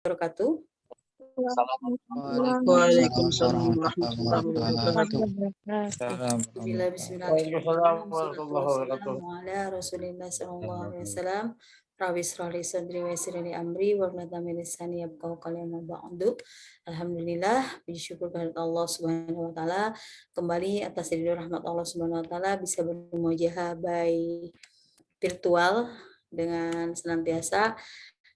wabarakatuh. Waalaikumsalam warahmatullahi wabarakatuh. Bismillahirrahmanirrahim. Rabbi shrah li sadri wa yassir li amri wahlul 'uqdatam min lisani yafqahu qawli amma ba'du. Alhamdulillah, puji syukur kepada Allah Subhanahu wa taala. Kembali atas ridho rahmat Allah Subhanahu wa taala bisa bermuajahah by virtual dengan senantiasa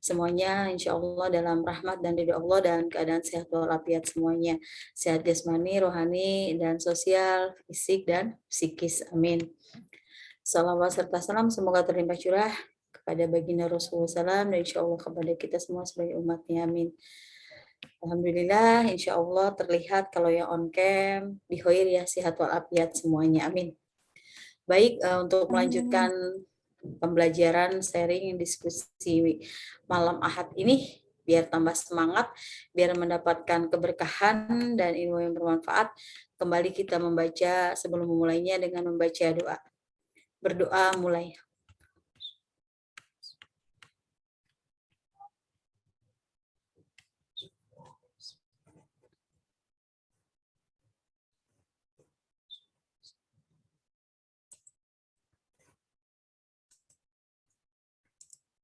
semuanya insya Allah dalam rahmat dan ridho Allah dan keadaan sehat walafiat semuanya, sehat jasmani, rohani, dan sosial, fisik, dan psikis. Amin. Salawat serta salam semoga terlimpah curah kepada baginda Rasulullah SAW dan insya Allah kepada kita semua sebagai umatnya. Amin. Alhamdulillah, insya Allah terlihat kalau yang on cam dihoir ya sehat walafiat semuanya. Amin. Baik, untuk melanjutkan pembelajaran sharing diskusi malam Ahad ini biar tambah semangat, biar mendapatkan keberkahan dan ilmu yang bermanfaat. Kembali kita membaca sebelum memulainya dengan membaca doa. Berdoa mulai.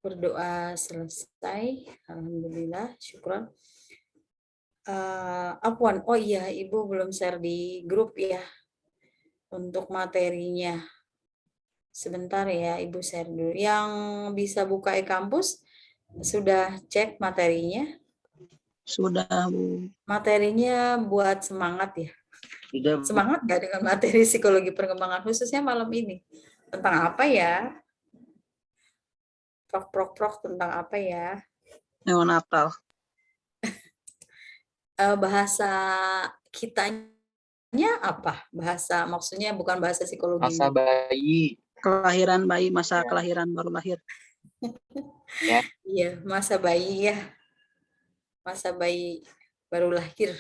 Berdoa selesai, alhamdulillah, syukran. Afwan, oh iya, Ibu belum share di grup ya untuk materinya. Sebentar ya, Ibu share dulu. Yang bisa buka e-kampus sudah cek materinya? Sudah, Bu. Materinya buat semangat ya. Sudah, Bu. Semangat nggak dengan materi psikologi perkembangan khususnya malam ini? Tentang apa ya? Prok tentang apa ya? Neonatal. Bahasa kitanya apa? Bahasa maksudnya bukan bahasa psikologi. Masa bayi. Kelahiran bayi, masa kelahiran baru lahir. Ya. Iya, masa bayi ya. Masa bayi baru lahir.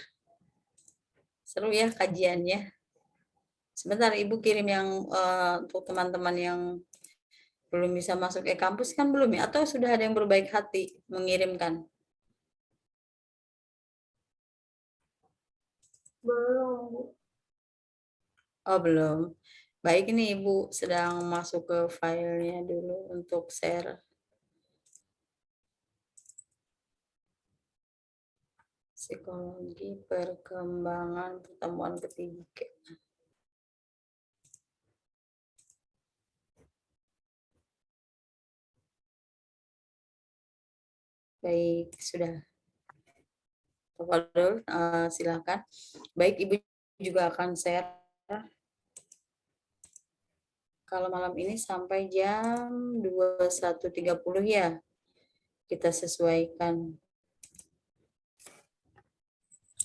Seru ya kajiannya. Sebentar Ibu kirim yang untuk teman-teman yang belum bisa masuk e-kampus kan belum ya? Atau sudah ada yang berbaik hati mengirimkan? Belum. Oh belum. Baik, ini Ibu sedang masuk ke filenya dulu untuk share. Psikologi perkembangan pertemuan ketiga. Baik, sudah. Tafadhol, silakan. Baik, Ibu juga akan share. Kalau malam ini sampai jam 21.30 ya. Kita sesuaikan.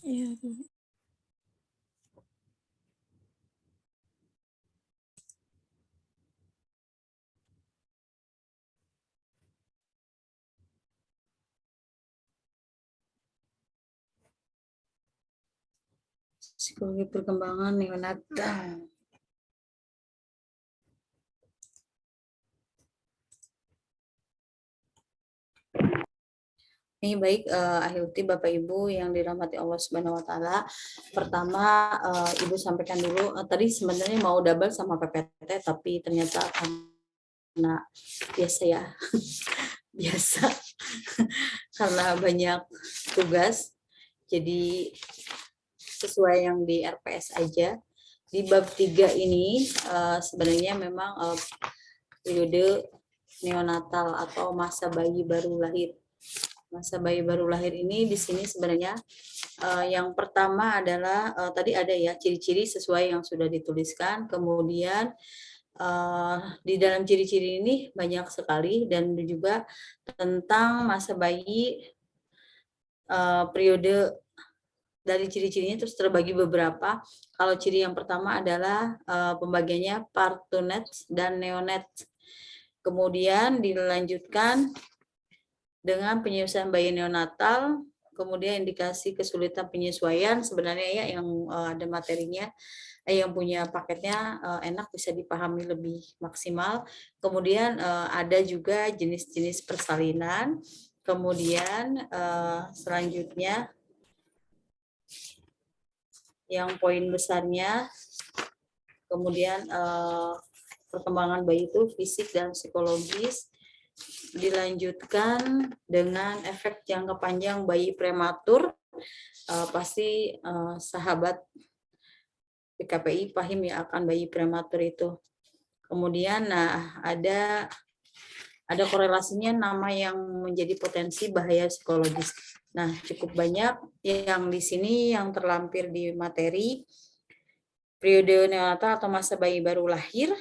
Iya, Bu. Psikologi perkembangan neonatal. Ini baik Ahyuti Bapak Ibu yang dirahmati Allah Subhanahu wa taala. Pertama Ibu sampaikan dulu tadi sebenarnya mau double sama PPT tapi ternyata karena biasa ya. Biasa. Karena banyak tugas. Jadi sesuai yang di RPS aja. Di bab 3 ini sebenarnya memang periode neonatal atau masa bayi baru lahir. Masa bayi baru lahir ini di sini sebenarnya yang pertama adalah tadi ada ya ciri-ciri sesuai yang sudah dituliskan. Kemudian di dalam ciri-ciri ini banyak sekali dan juga tentang masa bayi periode dari ciri-cirinya terus terbagi beberapa. Kalau ciri yang pertama adalah pembagiannya partunet dan neonat. Kemudian dilanjutkan dengan penyusuan bayi neonatal, kemudian indikasi kesulitan penyesuaian sebenarnya ya yang ada materinya, yang punya paketnya enak bisa dipahami lebih maksimal. Kemudian ada juga jenis-jenis persalinan. Kemudian selanjutnya yang poin besarnya, kemudian perkembangan bayi itu fisik dan psikologis, dilanjutkan dengan efek jangka panjang bayi prematur. Pasti sahabat PKPI paham ya akan bayi prematur itu. Kemudian ada korelasinya nama yang menjadi potensi bahaya psikologis. Nah, cukup banyak yang di sini yang terlampir di materi periode neonatal atau masa bayi baru lahir.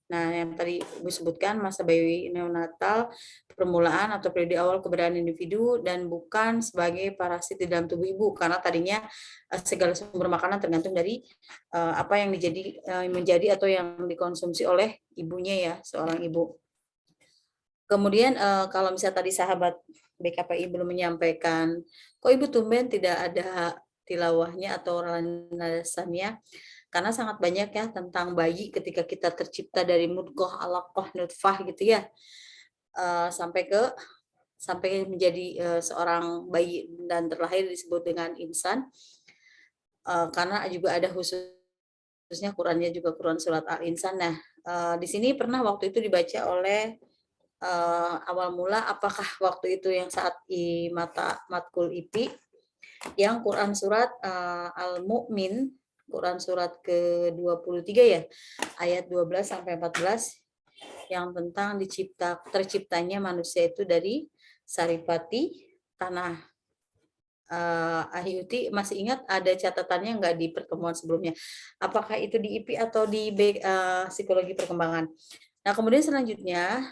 Nah, yang tadi Ibu sebutkan masa bayi neonatal, permulaan atau periode awal keberadaan individu dan bukan sebagai parasit di dalam tubuh ibu, karena tadinya segala sumber makanan tergantung dari apa yang menjadi atau yang dikonsumsi oleh ibunya ya, seorang ibu. Kemudian kalau misalnya tadi sahabat BKPI belum menyampaikan, kok Ibu tumben tidak ada tilawahnya atau landasannya? Karena sangat banyak ya tentang bayi ketika kita tercipta dari mudghah, alaqah, nutfah gitu ya, sampai menjadi seorang bayi dan terlahir disebut dengan insan. Karena juga ada khususnya Qurannya juga Quran surat Al-Insan. Nah, di sini pernah waktu itu dibaca oleh awal mula, apakah waktu itu yang saat di matkul IP yang Quran surat Al-Mu'min, Quran surat ke-23 ya, ayat 12 sampai 14 yang tentang terciptanya manusia itu dari saripati tanah. Ahyuti masih ingat ada catatannya nggak di pertemuan sebelumnya? Apakah itu di IP atau di psikologi perkembangan? Nah, kemudian selanjutnya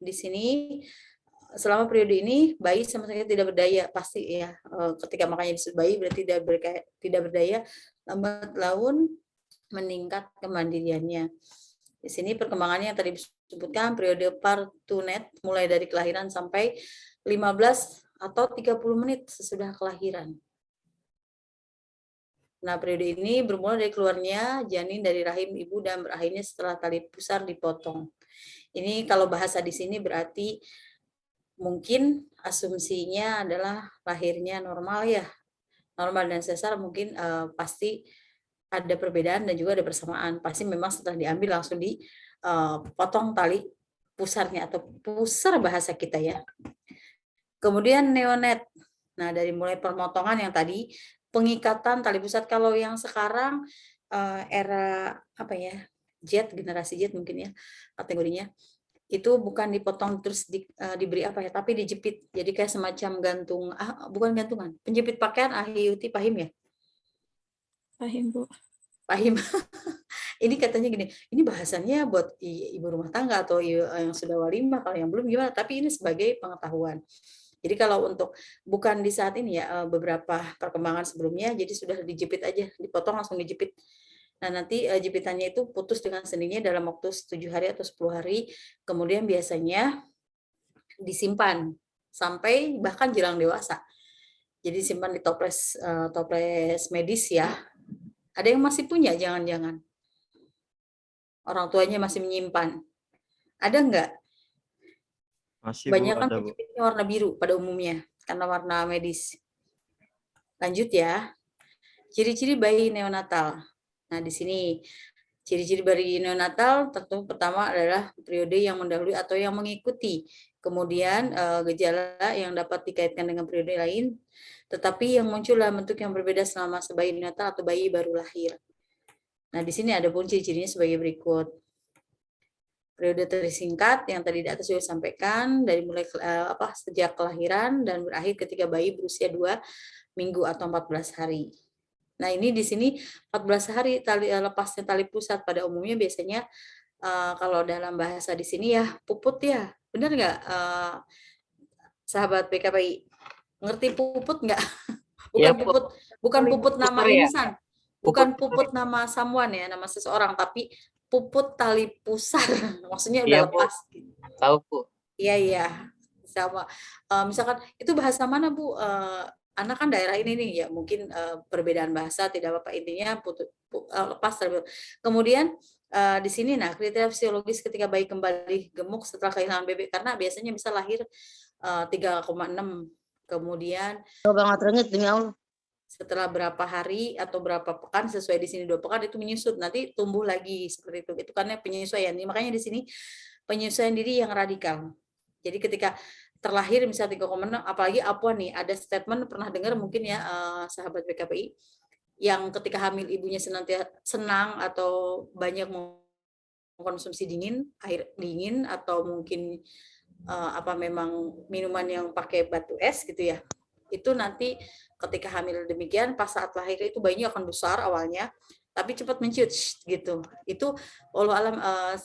di sini selama periode ini bayi sama sekali tidak berdaya, pasti ya, ketika makanya disebut bayi berarti tidak berdaya, lambat laun meningkat kemandiriannya. Di sini perkembangannya yang tadi disebutkan periode partunet mulai dari kelahiran sampai 15 atau 30 menit sesudah kelahiran. Nah, periode ini bermula dari keluarnya janin dari rahim ibu dan berakhirnya setelah tali pusar dipotong. Ini kalau bahasa di sini berarti mungkin asumsinya adalah lahirnya normal ya. Normal dan sesar mungkin pasti ada perbedaan dan juga ada persamaan. Pasti memang setelah diambil langsung dipotong tali pusarnya atau pusar bahasa kita ya. Kemudian neonat. Nah, dari mulai pemotongan yang tadi, pengikatan tali pusat, kalau yang sekarang era apa ya? Generasi Z mungkin ya kategorinya. Itu bukan dipotong terus diberi apa ya, tapi dijepit. Jadi kayak semacam bukan gantungan, penjepit pakaian. Ahyuti pahim ya? Paham, Bu. Pahim. Ini katanya gini, ini bahasannya buat ibu rumah tangga atau yang sudah walimah, kalau yang belum gimana, tapi ini sebagai pengetahuan. Jadi kalau untuk bukan di saat ini ya, beberapa perkembangan sebelumnya, jadi sudah dijepit aja, dipotong langsung dijepit. Nah, nanti jepitannya itu putus dengan sendirinya dalam waktu 7 hari atau 10 hari, kemudian biasanya disimpan sampai bahkan jelang dewasa. Jadi simpan di toples medis ya. Ada yang masih punya, jangan-jangan. Orang tuanya masih menyimpan. Ada enggak? Masih Bu, Banyak kan ada Bu. penjepitnya warna biru pada umumnya, karena warna medis. Lanjut ya. Ciri-ciri bayi neonatal. Nah, di sini ciri-ciri bayi neonatal tentu pertama adalah periode yang mendahului atau yang mengikuti. Kemudian gejala yang dapat dikaitkan dengan periode lain, tetapi yang muncul dalam bentuk yang berbeda selama bayi neonatal atau bayi baru lahir. Nah, di sini ada pun ciri-cirinya sebagai berikut. Periode tersingkat yang tadi di atas sudah sampaikan, dari mulai sejak kelahiran dan berakhir ketika bayi berusia 2 minggu atau 14 hari. Nah, ini di sini 14 hari lepasnya tali pusat pada umumnya biasanya kalau dalam bahasa di sini ya puput ya. Benar nggak sahabat PKPI? Ngerti puput nggak? Bukan Ya, puput, bukan puput nama ya. insan. Bukan puput nama someone ya, nama seseorang, tapi puput tali pusar. Maksudnya udah Iya, Bu. lepas. Tahu, Bu. Iya. Sama. Misalkan itu bahasa mana, Bu? Anak kan daerah ini nih ya, mungkin perbedaan bahasa tidak apa-apa, intinya lepas. Kemudian di sini kriteria fisiologis ketika bayi kembali gemuk setelah kehilangan bebek, karena biasanya bisa lahir 3,6. Kemudian Coba nggak terengit demi Allah. setelah berapa hari atau berapa pekan, sesuai di sini 2 pekan itu menyusut, nanti tumbuh lagi seperti itu. Itu karena penyesuaian. Makanya di sini penyesuaian diri yang radikal. Jadi ketika terlahir misalnya 3,6, apalagi Apuan nih, ada statement pernah dengar mungkin ya sahabat BKPI, yang ketika hamil ibunya senantiasa senang atau banyak mengkonsumsi air dingin atau mungkin apa memang minuman yang pakai batu es gitu ya. Itu nanti ketika hamil demikian pas saat lahir itu bayinya akan besar awalnya tapi cepat menciut gitu. Itu wallahu alam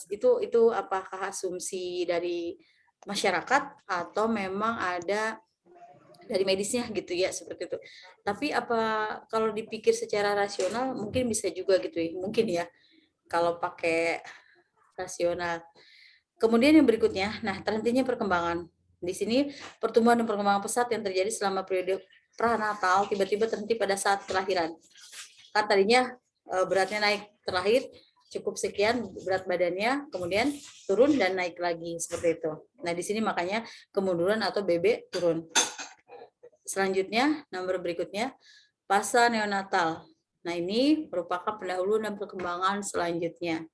itu apakah asumsi dari masyarakat atau memang ada dari medisnya gitu ya seperti itu. Tapi apa kalau dipikir secara rasional mungkin bisa juga gitu ya. Mungkin ya kalau pakai rasional. Kemudian yang berikutnya, nah terhentinya perkembangan. Di sini pertumbuhan dan perkembangan pesat yang terjadi selama periode pranatal tiba-tiba terhenti pada saat kelahiran. Kan tadinya beratnya naik terlahir cukup sekian berat badannya, kemudian turun dan naik lagi seperti itu. Nah di sini makanya kemunduran atau BB turun. Selanjutnya nomor berikutnya fase neonatal. Nah ini merupakan pendahuluan dan perkembangan selanjutnya.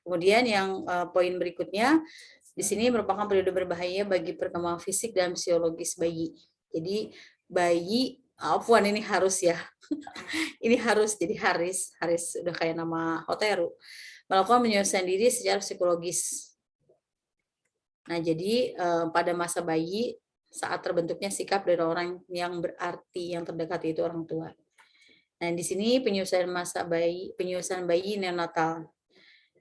Kemudian yang poin berikutnya di sini merupakan periode berbahaya bagi perkembangan fisik dan psikologis bayi. Jadi bayi, Afwan ini harus ya, ini harus jadi Haris udah kayak nama Hoteru, melakukan penyelesaian diri secara psikologis. Nah jadi pada masa bayi saat terbentuknya sikap dari orang yang berarti yang terdekat itu orang tua. Nah di sini penyelesaian bayi neonatal.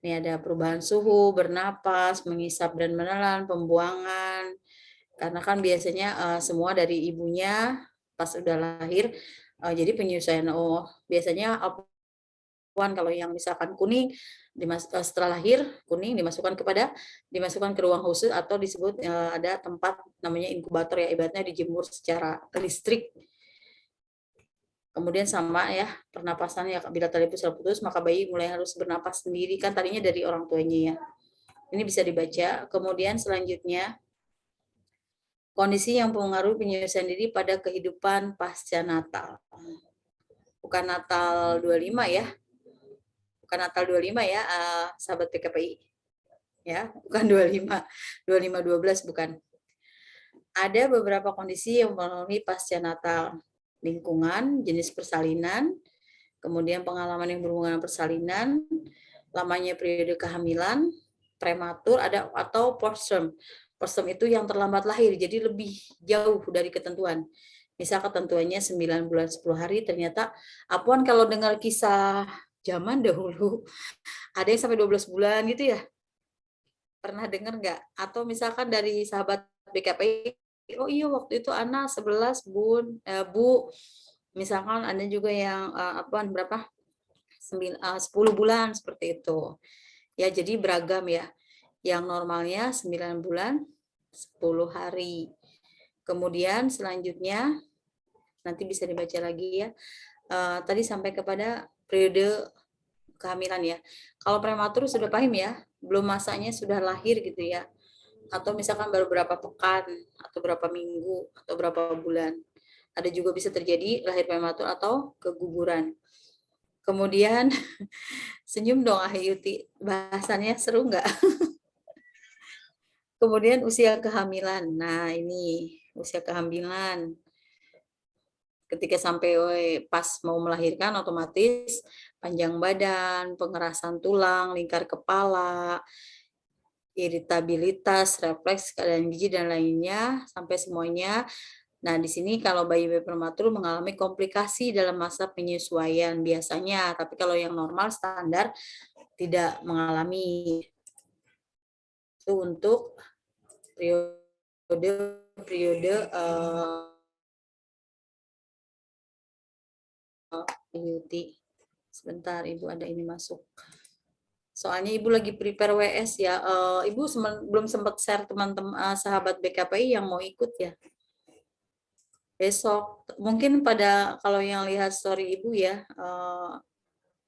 Ini ada perubahan suhu, bernapas, mengisap dan menelan, pembuangan. Karena kan biasanya semua dari ibunya pas udah lahir. Jadi penyesuaian biasanya Apuan kalau yang misalkan kuning setelah lahir kuning dimasukkan ke ruang khusus atau disebut ada tempat namanya inkubator ya, ibaratnya dijemur secara listrik. Kemudian sama ya pernapasannya, bila tali pusar putus maka bayi mulai harus bernapas sendiri, kan tadinya dari orang tuanya ya. Ini bisa dibaca. Kemudian selanjutnya kondisi yang mempengaruhi penyelesaian diri pada kehidupan pasca Natal. Bukan Natal 25 ya. Bukan Natal 25 ya, sahabat PKPI. Ya, bukan 25. 25-12 bukan. Ada beberapa kondisi yang mempengaruhi pasca Natal. Lingkungan, jenis persalinan, kemudian pengalaman yang berhubungan dengan persalinan, lamanya periode kehamilan, prematur ada atau postpartum. Postpartum itu yang terlambat lahir, jadi lebih jauh dari ketentuan. Misal ketentuannya 9 bulan 10 hari, ternyata Apuan kalau dengar kisah zaman dahulu, ada yang sampai 12 bulan gitu ya. Pernah dengar nggak? Atau misalkan dari sahabat BKPI, oh iya waktu itu Ana 11 Bu, misalkan ada juga yang Apuan berapa? 10 bulan seperti itu. Ya, jadi beragam ya. Yang normalnya 9 bulan 10 hari. Kemudian selanjutnya nanti bisa dibaca lagi ya. Tadi sampai kepada periode kehamilan ya. Kalau prematur sudah paham ya, belum masanya sudah lahir gitu ya. Atau misalkan baru berapa pekan atau berapa minggu atau berapa bulan. Ada juga bisa terjadi lahir prematur atau keguguran. Kemudian senyum dong Ahyuti, bahasannya seru nggak? Kemudian usia kehamilan. Nah ini usia kehamilan. Ketika sampai pas mau melahirkan otomatis panjang badan, pengerasan tulang, lingkar kepala, iritabilitas, refleks, keadaan gigi dan lainnya sampai semuanya. Nah, di sini kalau bayi prematur mengalami komplikasi dalam masa penyesuaian biasanya, tapi kalau yang normal standar tidak mengalami. Itu untuk periode IUT. Sebentar, Ibu ada ini masuk. Soalnya Ibu lagi prepare WS ya. Ibu belum sempat share teman-teman sahabat BKPI yang mau ikut ya. Besok mungkin pada kalau yang lihat story Ibu ya,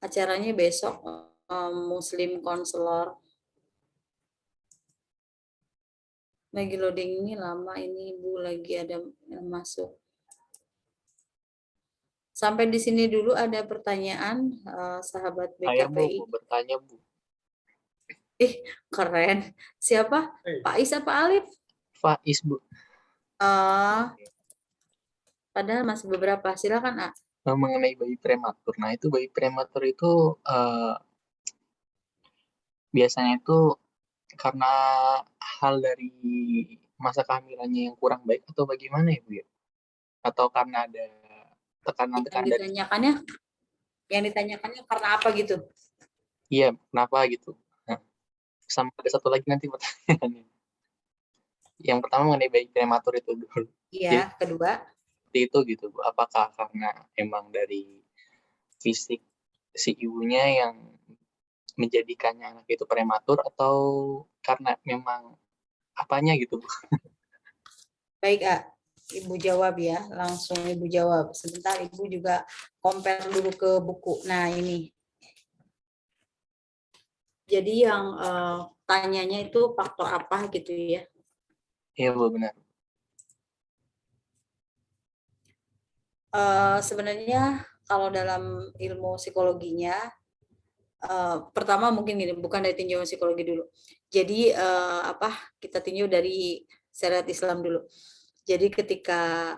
acaranya besok Muslim Counselor. Lagi loading ini lama ini Ibu, lagi ada yang masuk. Sampai di sini dulu ada pertanyaan sahabat Saya Bu BKPI. mau bertanya Bu. Ih, keren. Siapa? Pak Is apa Alif? Faiz Bu. Padahal masih beberapa. Silakan, A. Mengenai bayi prematur. Nah itu bayi prematur itu biasanya itu karena hal dari masa kehamilannya yang kurang baik atau bagaimana ya Bu ya? Atau karena ada tekanan-tekanan dari Yang ditanyakannya karena apa gitu? iya kenapa gitu. Nah, sama ada satu lagi nanti pertanyaannya. Yang pertama mengenai bayi prematur itu dulu. Jadi Iya, kedua. seperti itu gitu Bu. Apakah karena emang dari fisik si ibunya yang menjadikannya anak itu prematur atau karena memang apanya gitu Bu? Baik, A. Ibu jawab ya. Langsung Ibu jawab. Sebentar Ibu juga compare dulu ke buku. Nah, ini. Jadi yang tanyanya itu faktor apa gitu ya. Iya Bu benar. Sebenarnya kalau dalam ilmu psikologinya, pertama mungkin gini, bukan dari tinjauan psikologi dulu. Jadi kita tinjau dari syariat Islam dulu. Jadi ketika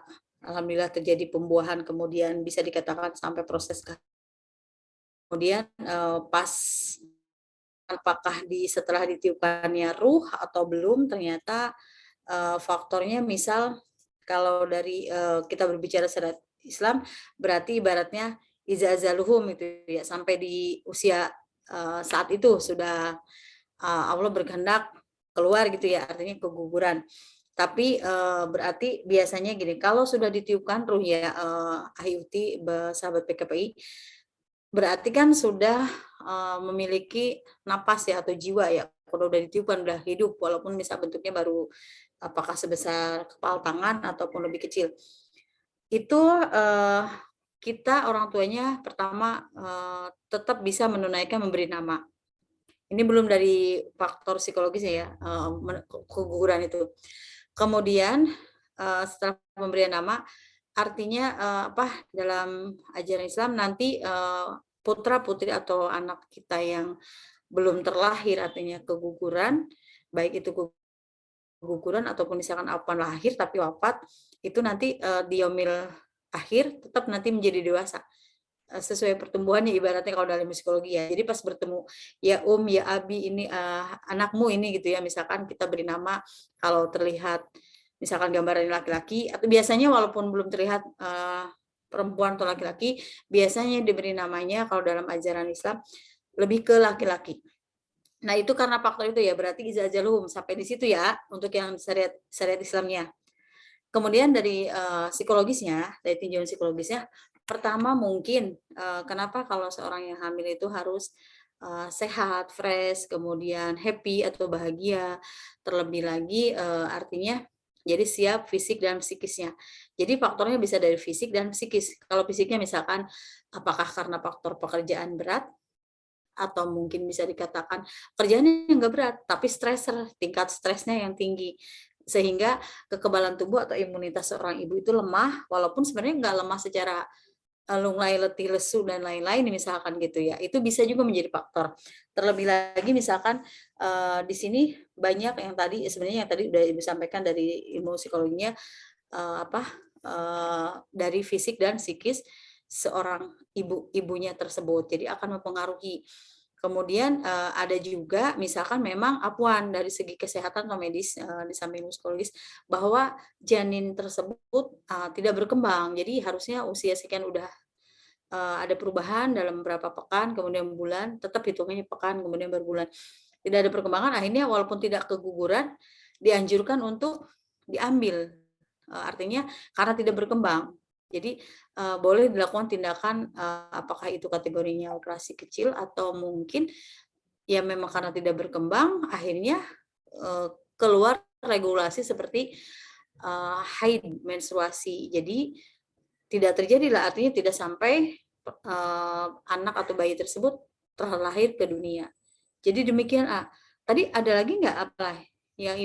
alhamdulillah terjadi pembuahan, kemudian bisa dikatakan sampai proses kemudian pas apakah setelah ditiupkannya ruh atau belum, ternyata faktornya misal kalau dari kita berbicara syariat Islam berarti ibaratnya iza azaluhum itu ya, sampai di usia saat itu sudah Allah berkehendak keluar gitu ya, artinya keguguran. Tapi berarti biasanya gini, kalau sudah ditiupkan ruh ya, Ahyuti sahabat PKPI, berarti kan sudah memiliki napas ya atau jiwa ya. Kalau udah ditiupkan udah hidup, walaupun misal bentuknya baru apakah sebesar kepala tangan ataupun lebih kecil. Itu kita orang tuanya pertama tetap bisa menunaikan memberi nama. Ini belum dari faktor psikologis ya, keguguran itu. Kemudian setelah pemberian nama, artinya dalam ajaran Islam nanti putra putri atau anak kita yang belum terlahir artinya keguguran, baik itu keguguran ataupun misalkan apa lahir tapi wafat, itu nanti di yaumil akhir tetap nanti menjadi dewasa sesuai pertumbuhannya, ibaratnya kalau dalam psikologi ya. Jadi pas bertemu ya ya abi ini anakmu ini gitu ya, misalkan kita beri nama, kalau terlihat misalkan gambaran laki-laki, atau biasanya walaupun belum terlihat perempuan atau laki-laki, biasanya diberi namanya kalau dalam ajaran Islam lebih ke laki-laki. Nah itu karena faktor itu ya, berarti iza ajaluhum sampai di situ ya untuk yang syariat Islamnya. Kemudian dari psikologisnya, dari tinjauan psikologisnya, pertama mungkin kenapa kalau seorang yang hamil itu harus sehat, fresh, kemudian happy atau bahagia, terlebih lagi artinya jadi siap fisik dan psikisnya. Jadi faktornya bisa dari fisik dan psikis. Kalau fisiknya misalkan apakah karena faktor pekerjaan berat, atau mungkin bisa dikatakan kerjaannya nggak berat, tapi tingkat stresnya yang tinggi. Sehingga kekebalan tubuh atau imunitas seorang ibu itu lemah, walaupun sebenarnya nggak lemah secara lunglai, letih, lesu, dan lain-lain misalkan gitu ya. Itu bisa juga menjadi faktor. Terlebih lagi misalkan di sini banyak yang tadi sebenarnya yang tadi udah Ibu sampaikan dari ilmu psikologinya dari fisik dan psikis seorang ibunya tersebut. Jadi akan mempengaruhi. Kemudian ada juga misalkan memang dari segi kesehatan atau medis di samping psikologis bahwa janin tersebut tidak berkembang. Jadi harusnya usia sekian udah ada perubahan dalam beberapa pekan, kemudian bulan, tetap hitungannya pekan, kemudian berbulan. Tidak ada perkembangan, akhirnya walaupun tidak keguguran, dianjurkan untuk diambil. Artinya karena tidak berkembang. Jadi boleh dilakukan tindakan apakah itu kategorinya operasi kecil atau mungkin ya memang karena tidak berkembang akhirnya keluar regulasi seperti haid, menstruasi. Jadi tidak terjadilah, artinya tidak sampai anak atau bayi tersebut terlahir ke dunia. Jadi demikian. Tadi ada lagi nggak apa yang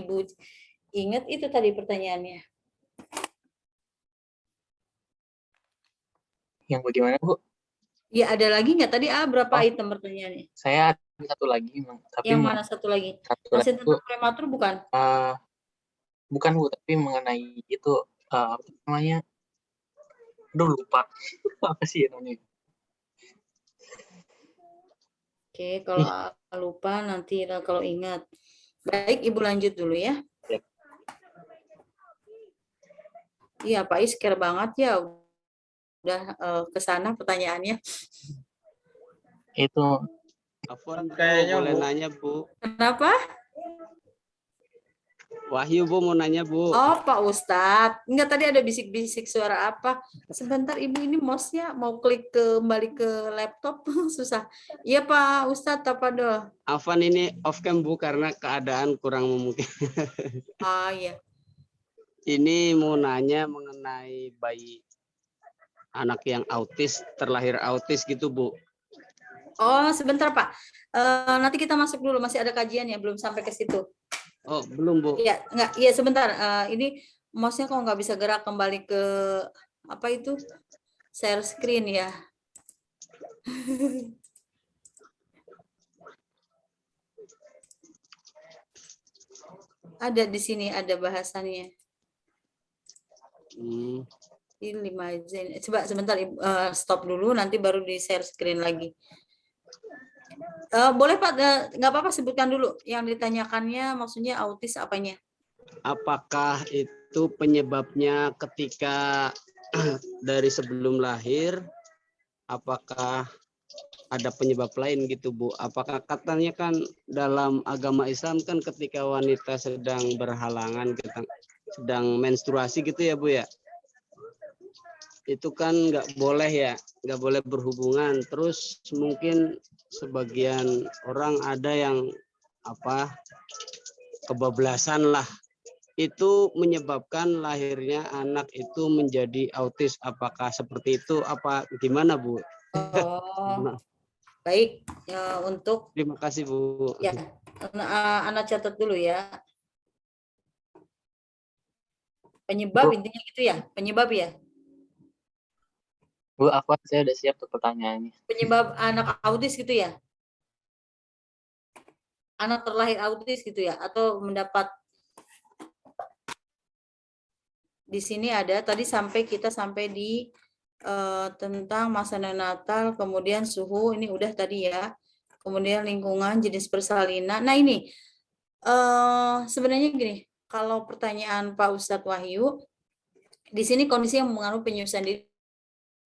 ingat itu tadi pertanyaannya. Yang bagaimana Bu? Ya ada lagi nggak tadi berapa Oh. item pertanyaannya? Saya ada satu lagi, tapi Yang mana satu lagi? satu Masih lagi Bu, tentang prematur bukan? bukan Bu, tapi mengenai itu apa namanya? Aduh lupa. Apa sih namanya? Oke, kalau lupa nanti kalau ingat. Baik, Ibu lanjut dulu ya. Yep. Iya, Pak Is care banget ya. Udah ke sana pertanyaannya. Itu Afwan kayaknya boleh nanya Bu. Kenapa? Wahyu Bu mau nanya Bu. Oh, Pak Ustadz. Enggak, tadi ada bisik-bisik suara apa. Sebentar, Ibu ini mouse-nya mau klik kembali ke laptop. Susah. Iya, Pak Ustadz, Tafadol. Afwan ini off cam Bu karena keadaan kurang memungkinkan. Ah, iya. Ini mau nanya mengenai bayi anak yang autis, terlahir autis gitu Bu. Oh, sebentar, Pak. Nanti kita masuk dulu. Masih ada kajian ya, belum sampai ke situ. Oh, belum Bu. Iya, enggak. Iya, sebentar. Ini mouse-nya kok nggak bisa gerak kembali ke apa itu? Share screen ya. Ada di sini, ada bahasannya. Ini 5 Zen. Coba sebentar, stop dulu, nanti baru di share screen lagi. Boleh Pak, nggak apa-apa sebutkan dulu yang ditanyakannya, maksudnya autis apanya? Apakah itu penyebabnya ketika dari sebelum lahir? Apakah ada penyebab lain gitu Bu? Apakah katanya kan dalam agama Islam kan ketika wanita sedang berhalangan, sedang menstruasi gitu ya Bu ya? Itu kan nggak boleh ya, nggak boleh berhubungan. Terus mungkin sebagian orang ada yang kebablasan lah. Itu menyebabkan lahirnya anak itu menjadi autis. Apakah seperti itu? Apa gimana Bu? Oh, baik. Untuk Terima kasih Bu. ya, anak catat dulu ya. Penyebab intinya gitu ya, penyebab ya. Bu, saya udah siap tuh pertanyaannya. Penyebab anak autis gitu ya? Anak terlahir autis gitu ya? Atau mendapat di sini ada tadi kita sampai di tentang masa neonatal, kemudian suhu ini udah tadi ya. Kemudian lingkungan, jenis persalinan. Nah ini sebenarnya gini, kalau pertanyaan Pak Ustadz Wahyu, di sini kondisi yang mengaruhi penyusuan diri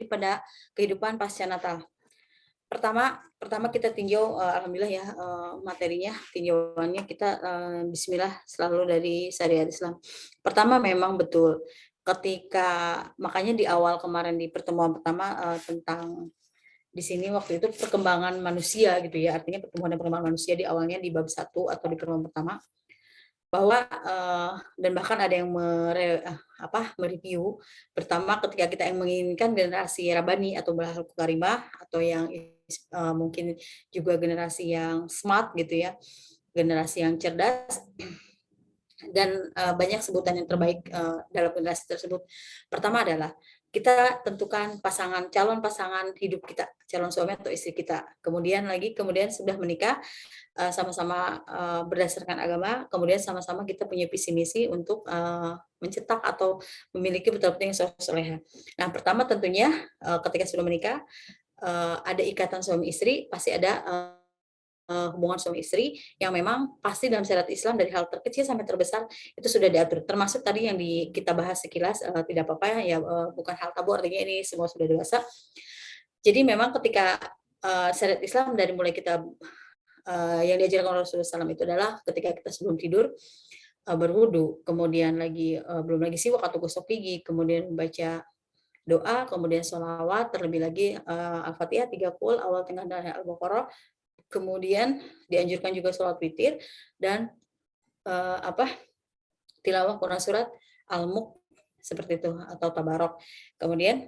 pada kehidupan pasca natal. Pertama kita tinjau, alhamdulillah ya, materinya tinjauannya kita bismillah selalu dari syariat Islam. Pertama memang betul ketika makanya di awal kemarin di pertemuan pertama tentang di sini waktu itu perkembangan manusia gitu ya, artinya pertumbuhan dan perkembangan manusia di awalnya di bab 1 atau di pertemuan pertama bahwa dan bahkan ada yang mereview pertama ketika kita yang menginginkan generasi Rabani atau Bahlul Karimah atau yang mungkin juga generasi yang smart gitu ya, generasi yang cerdas dan banyak sebutan yang terbaik dalam generasi tersebut. Pertama adalah kita tentukan calon pasangan hidup kita, calon suami atau istri kita. Kemudian sudah menikah sama-sama berdasarkan agama, kemudian sama-sama kita punya visi misi untuk mencetak atau memiliki betul-betul yang soleh. Nah, pertama tentunya ketika sudah menikah ada ikatan suami istri, pasti ada hubungan suami istri yang memang pasti dalam syariat Islam dari hal terkecil sampai terbesar itu sudah diatur, termasuk tadi yang kita bahas sekilas, tidak apa-apa ya, bukan hal tabu, artinya ini semua sudah dewasa. Jadi memang ketika syariat Islam dari mulai kita yang diajarkan oleh Rasulullah SAW itu adalah ketika kita sebelum tidur berwudu, kemudian belum lagi siwak atau gosok gigi, kemudian membaca doa, kemudian sholawat, terlebih lagi Al-Fatihah 3 qul, awal tengah dan Al-Baqarah. Kemudian dianjurkan juga sholat witir dan tilawah Quran surat Al-Mulk seperti itu atau Tabarok. Kemudian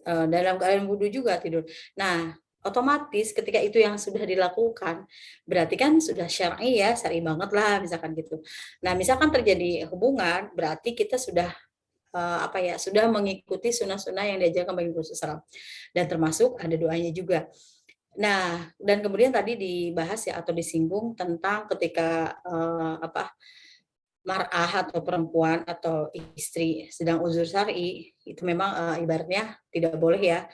dalam keadaan wudhu juga tidur. Nah, otomatis ketika itu yang sudah dilakukan, berarti kan sudah syar'i ya, syar'i banget lah misalkan gitu. Nah, misalkan terjadi hubungan, berarti kita sudah sudah mengikuti sunnah-sunnah yang diajarkan bagi Rasulullah SAW. Dan termasuk ada doanya juga. Nah, dan kemudian tadi dibahas ya atau disinggung tentang ketika mar'ah atau perempuan atau istri sedang uzur syar'i, itu memang ibaratnya tidak boleh ya.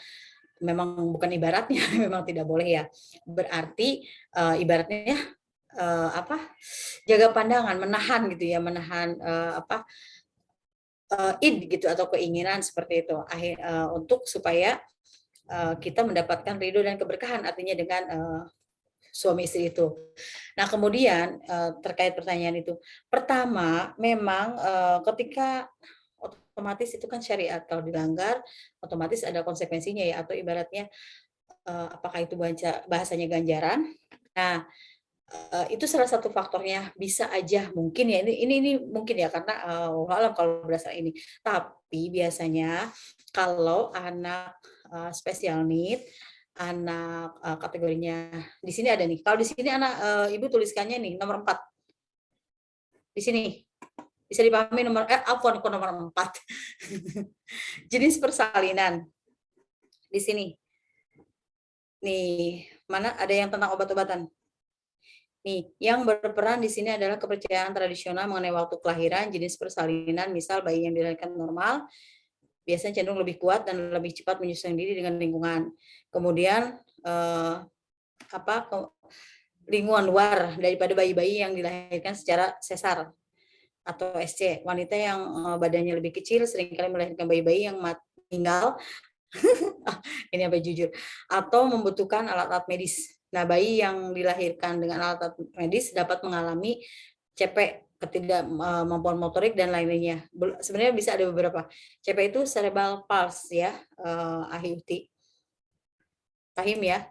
Memang bukan ibaratnya, memang tidak boleh ya. Berarti ibaratnya jaga pandangan, menahan gitu ya, menahan id gitu atau keinginan seperti itu untuk supaya kita mendapatkan ridho dan keberkahan, artinya dengan suami istri itu. Nah, kemudian terkait pertanyaan itu, pertama memang ketika otomatis itu kan syariat, kalau dilanggar otomatis ada konsekuensinya ya, atau ibaratnya apakah itu bahasanya ganjaran. Nah, itu salah satu faktornya, bisa aja mungkin ya, ini mungkin ya, karena alam kalau berdasarkan ini. Tapi biasanya kalau anak special need, anak kategorinya di sini ada nih. Kalau di sini anak ibu tuliskannya nih nomor 4. Di sini bisa dipahami nomor nomor 4. Jenis persalinan. Di sini. Nih, mana ada yang tentang obat-obatan? Nih, yang berperan di sini adalah kepercayaan tradisional mengenai waktu kelahiran, jenis persalinan, misal bayi yang dilahirkan normal biasanya cenderung lebih kuat dan lebih cepat menyesuaikan diri dengan lingkungan. Kemudian lingkungan luar daripada bayi-bayi yang dilahirkan secara sesar atau SC. Wanita yang badannya lebih kecil seringkali melahirkan bayi-bayi yang meninggal ini apa jujur, atau membutuhkan alat-alat medis. Nah, bayi yang dilahirkan dengan alat-alat medis dapat mengalami CP, ketidakmampuan motorik dan lain-lainnya. Sebenarnya bisa ada beberapa. CP itu cerebral palsy ya, Ahyuti. Pahim ya?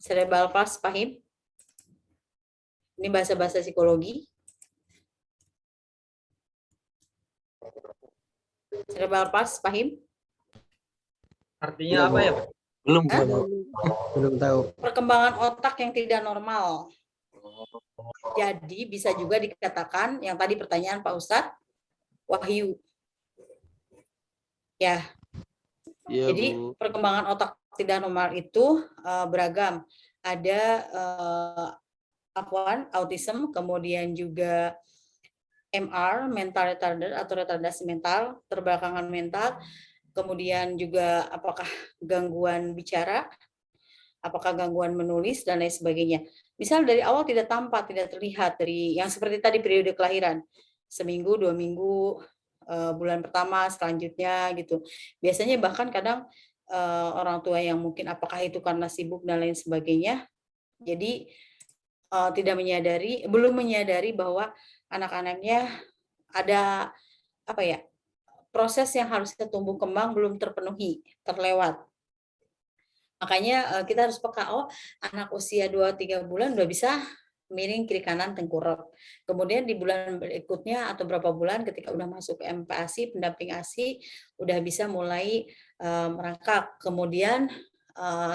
Cerebral palsy, pahim? Ini bahasa-bahasa psikologi. Cerebral palsy, pahim? Artinya apa ya, Pak? Belum. Belum tahu. Perkembangan otak yang tidak normal. Jadi bisa juga dikatakan yang tadi pertanyaan Pak Ustadz, wahyu. Ya. Jadi Bu, perkembangan otak tidak normal itu beragam. Ada autism, kemudian juga MR, mental retarded atau retardasi mental, terbelakangan mental, kemudian juga apakah gangguan bicara, apakah gangguan menulis, dan lain sebagainya. Misal dari awal tidak tampak, tidak terlihat, dari yang seperti tadi periode kelahiran, seminggu, 2 minggu, bulan pertama, selanjutnya gitu. Biasanya bahkan kadang orang tua yang mungkin apakah itu karena sibuk dan lain sebagainya, jadi belum menyadari bahwa anak-anaknya ada proses yang harusnya tumbuh kembang belum terpenuhi, terlewat. Makanya kita harus peka, anak usia 2-3 bulan udah bisa miring kiri kanan tengkurap. Kemudian di bulan berikutnya atau berapa bulan ketika udah masuk ke MPASI, pendamping ASI, udah bisa mulai merangkak. Kemudian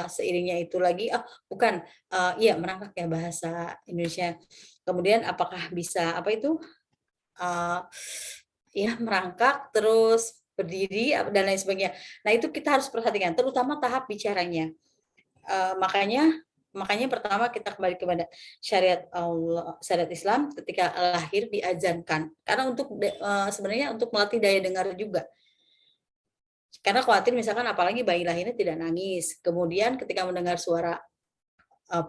seiringnya itu lagi, merangkak ya bahasa Indonesia. Kemudian apakah bisa merangkak terus berdiri dan lain sebagainya. Nah, itu kita harus perhatikan, terutama tahap bicaranya. Makanya pertama kita kembali kepada syariat Islam ketika lahir diazankan. Karena sebenarnya untuk melatih daya dengar juga. Karena khawatir misalkan apalagi bayi lahirnya tidak nangis. Kemudian ketika mendengar suara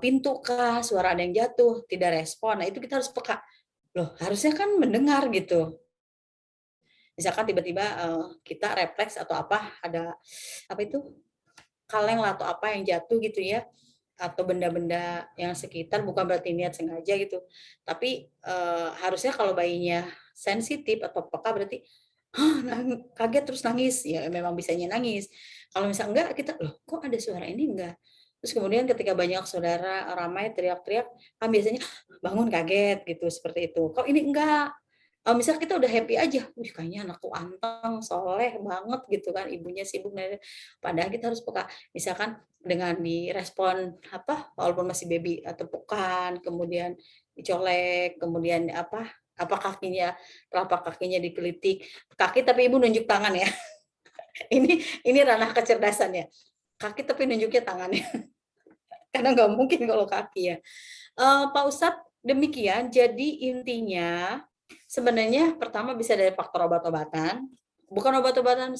pintu kah, suara ada yang jatuh, tidak respon. Nah, itu kita harus peka. Loh, harusnya kan mendengar gitu. Misalkan tiba-tiba kita refleks atau ada kaleng atau apa yang jatuh gitu ya, atau benda-benda yang sekitar, bukan berarti niat sengaja gitu, tapi harusnya kalau bayinya sensitif atau peka berarti kaget terus nangis, ya memang bisanya nangis. Kalau misalnya enggak, kita loh kok ada suara ini enggak. Terus kemudian ketika banyak saudara ramai teriak-teriak, kan biasanya bangun kaget gitu, seperti itu. Kok ini enggak? Misal kita udah happy aja, kayaknya anakku anteng, soleh banget gitu kan, ibunya sibuk, padahal kita harus peka. Misalkan dengan direspon walaupun masih baby tepukan, kemudian dicolek, kemudian kakinya, telapak kakinya dikelitik kaki tapi ibu nunjuk tangan ya. ini ranah kecerdasan ya, kaki tapi nunjuknya tangannya. Karena nggak mungkin kalau kaki ya. Pak Ustadz, demikian. Jadi intinya sebenarnya pertama bisa dari faktor obat-obatan, bukan obat-obatan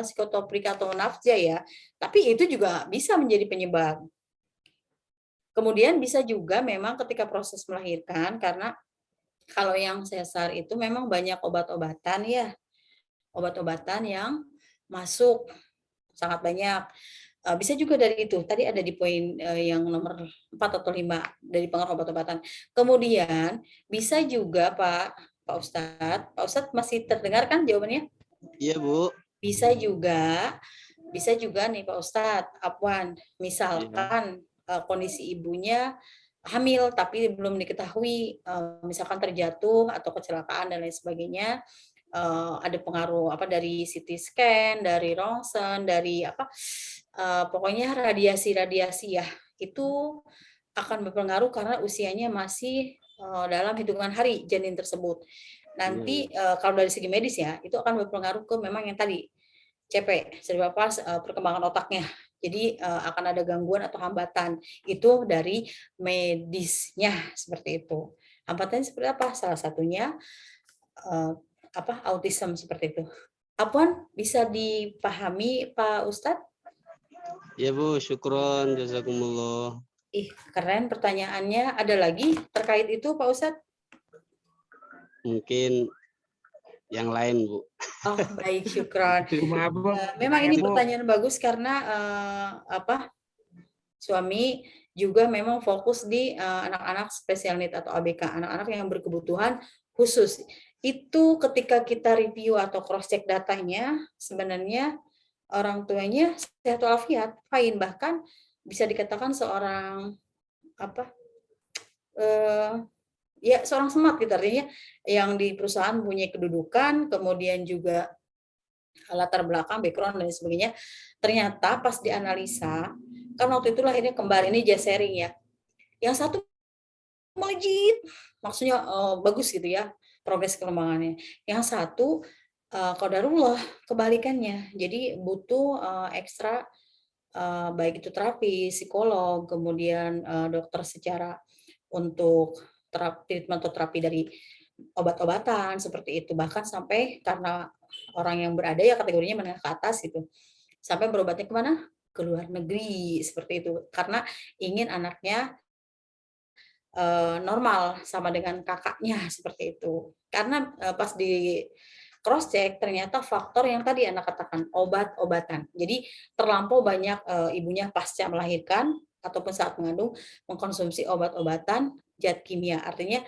psikotropik atau nafza ya, tapi itu juga bisa menjadi penyebab. Kemudian bisa juga memang ketika proses melahirkan, karena kalau yang sesar itu memang banyak obat-obatan ya, obat-obatan yang masuk sangat banyak. Bisa juga dari itu, tadi ada di poin yang nomor 4 atau 5 dari pengaruh obat-obatan. Kemudian bisa juga Pak Ustadz masih terdengar kan jawabannya? Iya, Bu. Bisa juga nih Pak Ustadz, Afwan, misalkan kondisi ibunya hamil tapi belum diketahui, misalkan terjatuh atau kecelakaan dan lain sebagainya, ada pengaruh dari CT scan, dari rongsen, dari pokoknya radiasi ya, itu akan berpengaruh karena usianya masih dalam hitungan hari janin tersebut. Nanti kalau dari segi medis ya, itu akan berpengaruh ke memang yang tadi CP, cerebral perkembangan otaknya. Jadi akan ada gangguan atau hambatan. Itu dari medisnya seperti itu. Hambatannya seperti apa? Salah satunya autism seperti itu. Apaan bisa dipahami Pak Ustadz? Ya, Bu, syukron, jazakumullah. Keren pertanyaannya. Ada lagi terkait itu Pak Ustadz? Mungkin yang lain, Bu. Oh, baik, syukron. Memang ini pertanyaan bagus karena suami juga memang fokus di anak-anak special need atau ABK, anak-anak yang berkebutuhan khusus. Itu ketika kita review atau cross check datanya, sebenarnya orang tuanya sehat walafiat, fine, bahkan bisa dikatakan seorang seorang smart gitu, artinya yang di perusahaan punya kedudukan, kemudian juga latar belakang, background dan sebagainya. Ternyata pas dianalisa, kan waktu itu lahirnya kembar, ini just sharing ya. Yang satu melejit, maksudnya bagus gitu ya, progres perkembangannya. Yang satu qadarullah kebalikannya. Jadi butuh ekstra baik itu terapi, psikolog, kemudian dokter secara untuk treatment atau terapi dari obat-obatan seperti itu, bahkan sampai karena orang yang berada ya kategorinya menengah ke atas gitu, sampai berobatnya kemana? Ke luar negeri seperti itu, karena ingin anaknya normal sama dengan kakaknya seperti itu. Karena pas di cross check ternyata faktor yang tadi Anda katakan, obat-obatan. Jadi terlampau banyak ibunya pasca melahirkan ataupun saat mengandung mengkonsumsi obat-obatan zat kimia. Artinya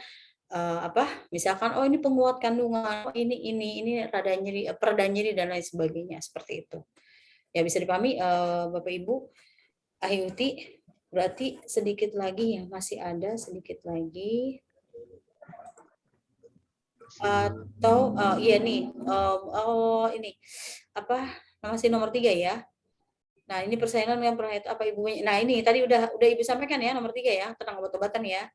misalkan ini penguat kandungan, ini rada nyeri, pereda nyeri dan lain sebagainya seperti itu. Ya bisa dipahami Bapak Ibu. Ahyuti, berarti sedikit lagi ya, masih ada sedikit lagi. Atau iya nih, ini masih nomor 3 ya. Nah ini persaingan yang pernah itu ibunya. Nah ini tadi udah Ibu sampaikan ya nomor 3 ya, tentang obat-obatan ya.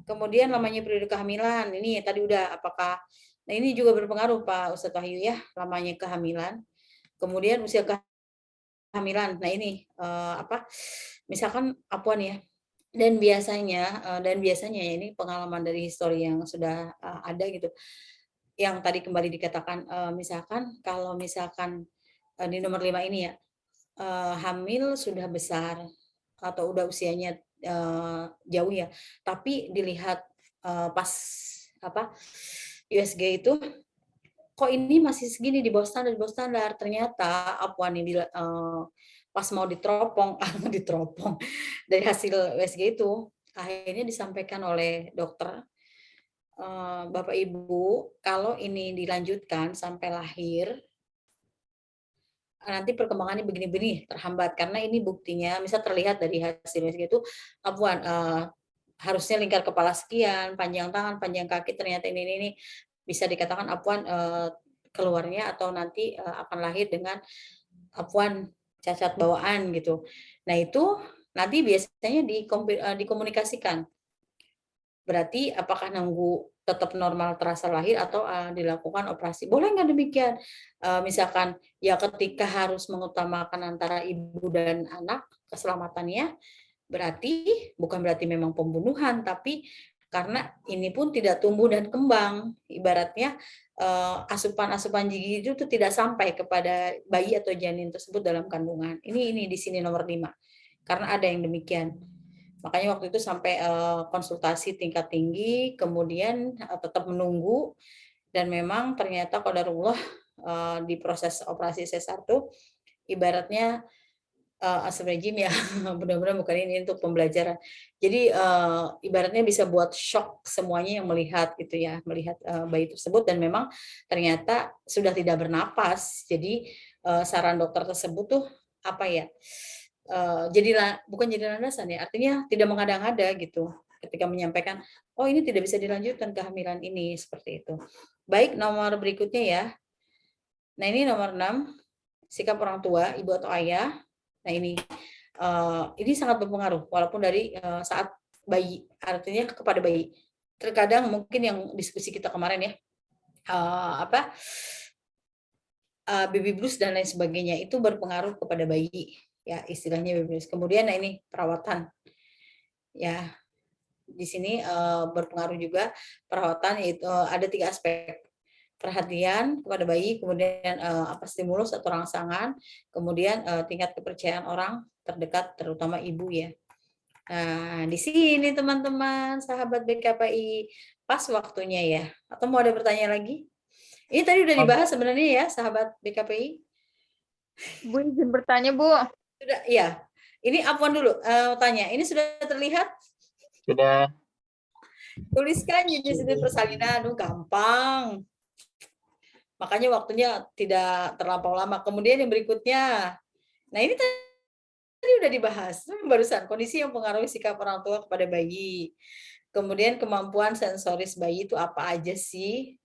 Kemudian lamanya periode kehamilan, ini tadi udah apakah, nah ini juga berpengaruh Pak Ustadz Wahyu ya, lamanya kehamilan. Kemudian usia kehamilan, nah ini misalkan ya. Dan biasanya ya, ini pengalaman dari histori yang sudah ada gitu, yang tadi kembali dikatakan, misalkan kalau misalkan di nomor 5 ini ya, hamil sudah besar atau udah usianya jauh ya, tapi dilihat pas USG itu kok ini masih segini di bawah standar, ternyata nih pas mau diteropong dari hasil USG itu akhirnya disampaikan oleh dokter, Bapak Ibu, kalau ini dilanjutkan sampai lahir nanti perkembangannya begini-begini terhambat, karena ini buktinya misal terlihat dari hasil USG itu harusnya lingkar kepala sekian, panjang tangan, panjang kaki, ternyata ini bisa dikatakan keluarnya atau nanti akan lahir dengan cacat bawaan gitu. Nah itu nanti biasanya dikomunikasikan. Berarti apakah nunggu tetap normal terasa lahir atau dilakukan operasi? Boleh nggak demikian? Misalkan ya ketika harus mengutamakan antara ibu dan anak keselamatannya, bukan berarti memang pembunuhan, tapi karena ini pun tidak tumbuh dan kembang. Ibaratnya asupan-asupan gizi itu tidak sampai kepada bayi atau janin tersebut dalam kandungan. Ini di sini nomor 5. Karena ada yang demikian. Makanya waktu itu sampai konsultasi tingkat tinggi, kemudian tetap menunggu, dan memang ternyata qadarullah di proses operasi sesar tuh ibaratnya astagfirullahaladzim ya, benar-benar bukan ini untuk pembelajaran. Jadi ibaratnya bisa buat shock semuanya yang melihat gitu ya, melihat bayi tersebut, dan memang ternyata sudah tidak bernapas. Jadi saran dokter tersebut tuh apa ya? Bukan jadi landasan ya, artinya tidak mengada-ngada gitu ketika menyampaikan, oh ini tidak bisa dilanjutkan kehamilan ini, seperti itu. Baik, nomor berikutnya ya. Nah ini nomor 6, sikap orang tua, ibu atau ayah. Nah ini sangat berpengaruh, walaupun dari saat bayi, artinya kepada bayi. Terkadang mungkin yang diskusi kita kemarin ya, baby blues dan lain sebagainya itu berpengaruh kepada bayi. Ya istilahnya baby blues. Kemudian nah ini perawatan, ya di sini berpengaruh juga perawatan, yaitu ada 3 aspek: perhatian kepada bayi, kemudian stimulus atau rangsangan, kemudian tingkat kepercayaan orang terdekat, terutama ibu ya. Nah di sini teman-teman sahabat BKPI pas waktunya ya. Atau mau ada pertanyaan lagi? Ini tadi udah dibahas sebenarnya ya sahabat BKPI. Bu izin bertanya Bu. Sudah, ya. Ini Afwan dulu tanya. Ini sudah terlihat? Sudah. Tuliskan jenis persalinan, gampang. Makanya waktunya tidak terlampau lama. Kemudian yang berikutnya, nah ini tadi udah dibahas barusan, kondisi yang mempengaruhi sikap orang tua kepada bayi. Kemudian kemampuan sensoris bayi itu apa aja sih?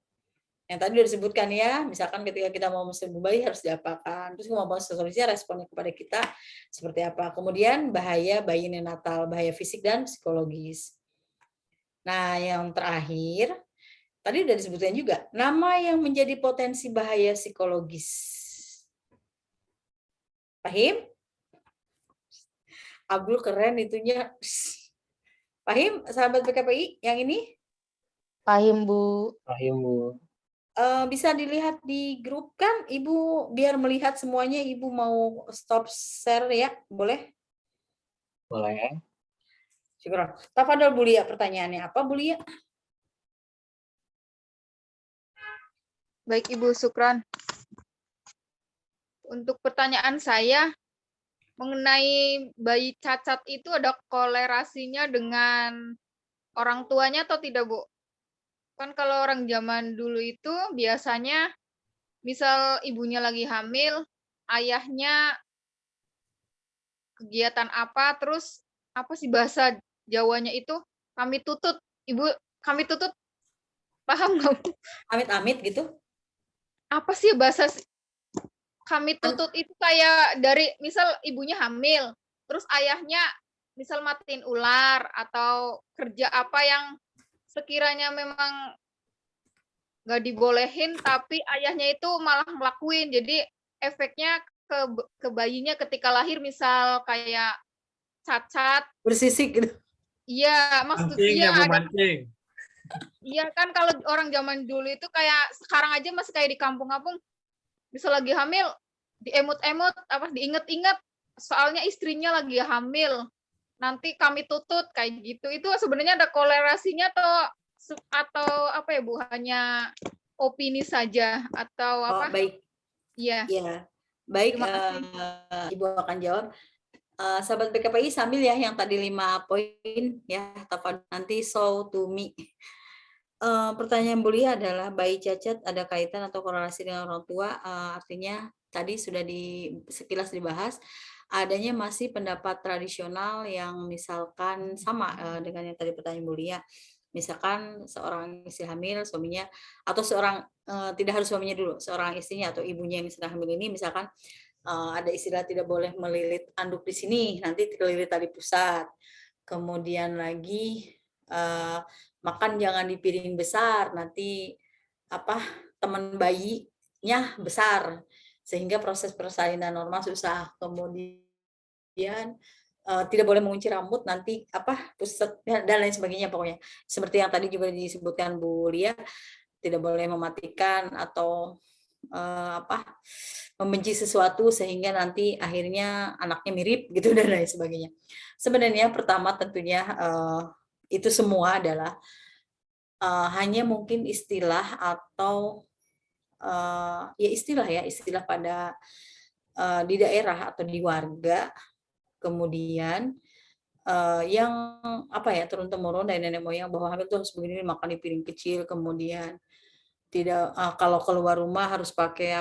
Yang tadi udah disebutkan ya, misalkan ketika kita mau mensembuh bayi harus diapakan, terus kemampuan sensorisnya responnya kepada kita seperti apa. Kemudian bahaya bayi neonatal, bahaya fisik dan psikologis. Nah yang terakhir, tadi udah disebutkan juga, nama yang menjadi potensi bahaya psikologis. Pahim? Abdul keren itunya. Pahim, sahabat BKPI, yang ini? Pahim, Bu. Pahim, Bu. Bisa dilihat di grup kan, Ibu, biar melihat semuanya. Ibu mau stop share ya, boleh? Boleh. Syukur. Tafadhol Bu Lia, pertanyaannya apa Bu Lia? Baik Ibu, syukran. Untuk pertanyaan saya, mengenai bayi cacat itu ada kolerasinya dengan orang tuanya atau tidak, Bu? Kan kalau orang zaman dulu itu biasanya misal ibunya lagi hamil, ayahnya kegiatan apa, terus apa sih bahasa Jawanya itu, kami tutut. Ibu, kami tutut, paham nggak, Bu? Amit-amit gitu? Apa sih bahasa kami tutut itu kayak dari misal ibunya hamil, terus ayahnya misal matiin ular atau kerja apa yang sekiranya memang nggak dibolehin, tapi ayahnya itu malah ngelakuin. Jadi efeknya ke bayinya ketika lahir, misal kayak cacat. Bersisik gitu. Iya, maksudnya ada. Mancing. Iya kan, kalau orang zaman dulu itu kayak sekarang aja masih kayak di kampung-kampung, bisa lagi hamil, diemut-emut, diinget-inget, soalnya istrinya lagi hamil, nanti kami tutut, kayak gitu. Itu sebenarnya ada kolerasinya atau apa ya Bu, hanya opini saja atau apa? Baik. Iya. Ya, baik. Ibu akan jawab. Sahabat BKPI sambil ya yang tadi 5 poin ya, nanti show to me. Pertanyaan Bu Lia adalah bayi cacat ada kaitan atau korelasi dengan orang tua? Artinya tadi sudah sekilas dibahas, adanya masih pendapat tradisional yang misalkan sama dengan yang tadi pertanyaan Bu Lia. Misalkan seorang istri hamil, suaminya, atau seorang tidak harus suaminya dulu, seorang istrinya atau ibunya yang sedang hamil ini misalkan Ada istilah tidak boleh melilit anduk di sini, nanti kelilit tali pusat. Kemudian lagi makan jangan di piring besar, nanti teman bayinya besar sehingga proses persalinan normal susah. Kemudian tidak boleh mengunci rambut, nanti pusat dan lain sebagainya pokoknya. Seperti yang tadi juga disebutkan Bu Lia, tidak boleh mematikan atau membenci sesuatu sehingga nanti akhirnya anaknya mirip gitu dan lain sebagainya. Sebenarnya pertama tentunya itu semua adalah hanya mungkin istilah atau istilah pada di daerah atau di warga, kemudian yang turun temurun dari nenek moyang bahwa hamil itu harus begini, makan di piring kecil, kemudian tidak kalau keluar rumah harus pakai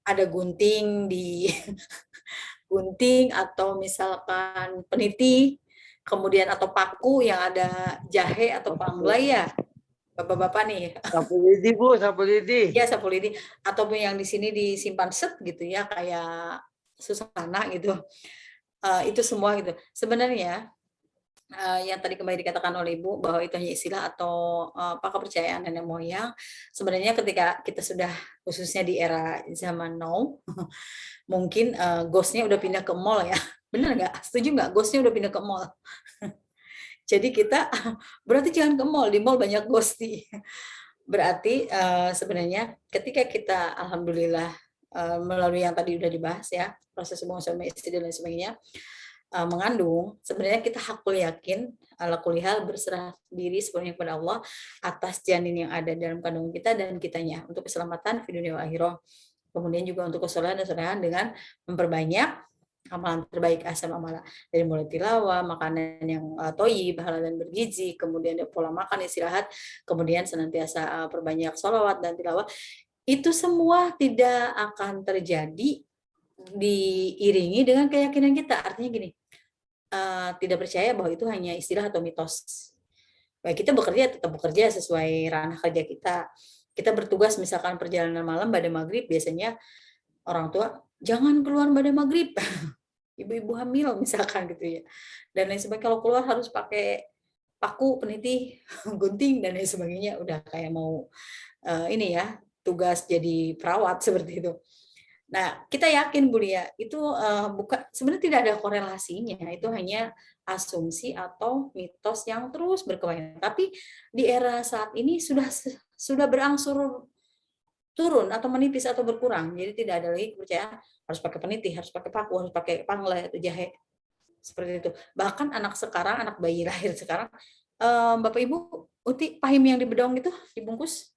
ada gunting di gunting atau misalkan peniti, kemudian atau paku yang ada jahe atau panglai ya, bapak-bapak nih. Sapu lidi Bu, sapu lidi. Ya, sapu lidi ataupun yang di sini disimpan set gitu ya, kayak susana gitu. Itu semua gitu. Sebenarnya yang tadi kembali dikatakan oleh Ibu bahwa itu hanya istilah atau kepercayaan nenek moyang. Sebenarnya ketika kita sudah khususnya di era zaman now, mungkin ghostnya udah pindah ke mall ya. Benar nggak? Setuju nggak? Ghostnya udah pindah ke mall. Jadi kita berarti jangan ke mall, di mall banyak ghost nih. Berarti sebenarnya ketika kita alhamdulillah melalui yang tadi udah dibahas ya, proses hubungan suami istri dan lain sebagainya, mengandung, sebenarnya kita hakul yakin ala kulli hal berserah diri sepenuhnya kepada Allah atas janin yang ada dalam kandungan kita dan kitanya untuk keselamatan di dunia akhirah. Kemudian juga untuk kesolehan dan solehan dengan memperbanyak amalan terbaik asal amala dari mulai tilawah, makanan yang thayyib, halal dan bergizi, kemudian pola makan, istirahat, kemudian senantiasa perbanyak sholawat dan tilawah. Itu semua tidak akan terjadi diiringi dengan keyakinan kita. Artinya gini, tidak percaya bahwa itu hanya istilah atau mitos. Baik, kita bekerja tetap bekerja sesuai ranah kerja kita. Kita bertugas misalkan perjalanan malam pada maghrib, biasanya orang tua jangan keluar pada maghrib. Ibu-ibu hamil misalkan gitu ya. Dan lain sebagainya, kalau keluar harus pakai paku, peniti, gunting dan lain sebagainya. Udah kayak mau tugas jadi perawat seperti itu. Nah, kita yakin Bu Lia, itu bukan, sebenarnya tidak ada korelasinya, itu hanya asumsi atau mitos yang terus berkepanjangan. Tapi di era saat ini sudah berangsur turun atau menipis atau berkurang. Jadi tidak ada lagi kepercayaan harus pakai peniti, harus pakai paku, harus pakai panglai atau jahe. Seperti itu. Bahkan anak sekarang, anak bayi lahir sekarang, Bapak Ibu, Uti, pahim yang di bedong itu dibungkus?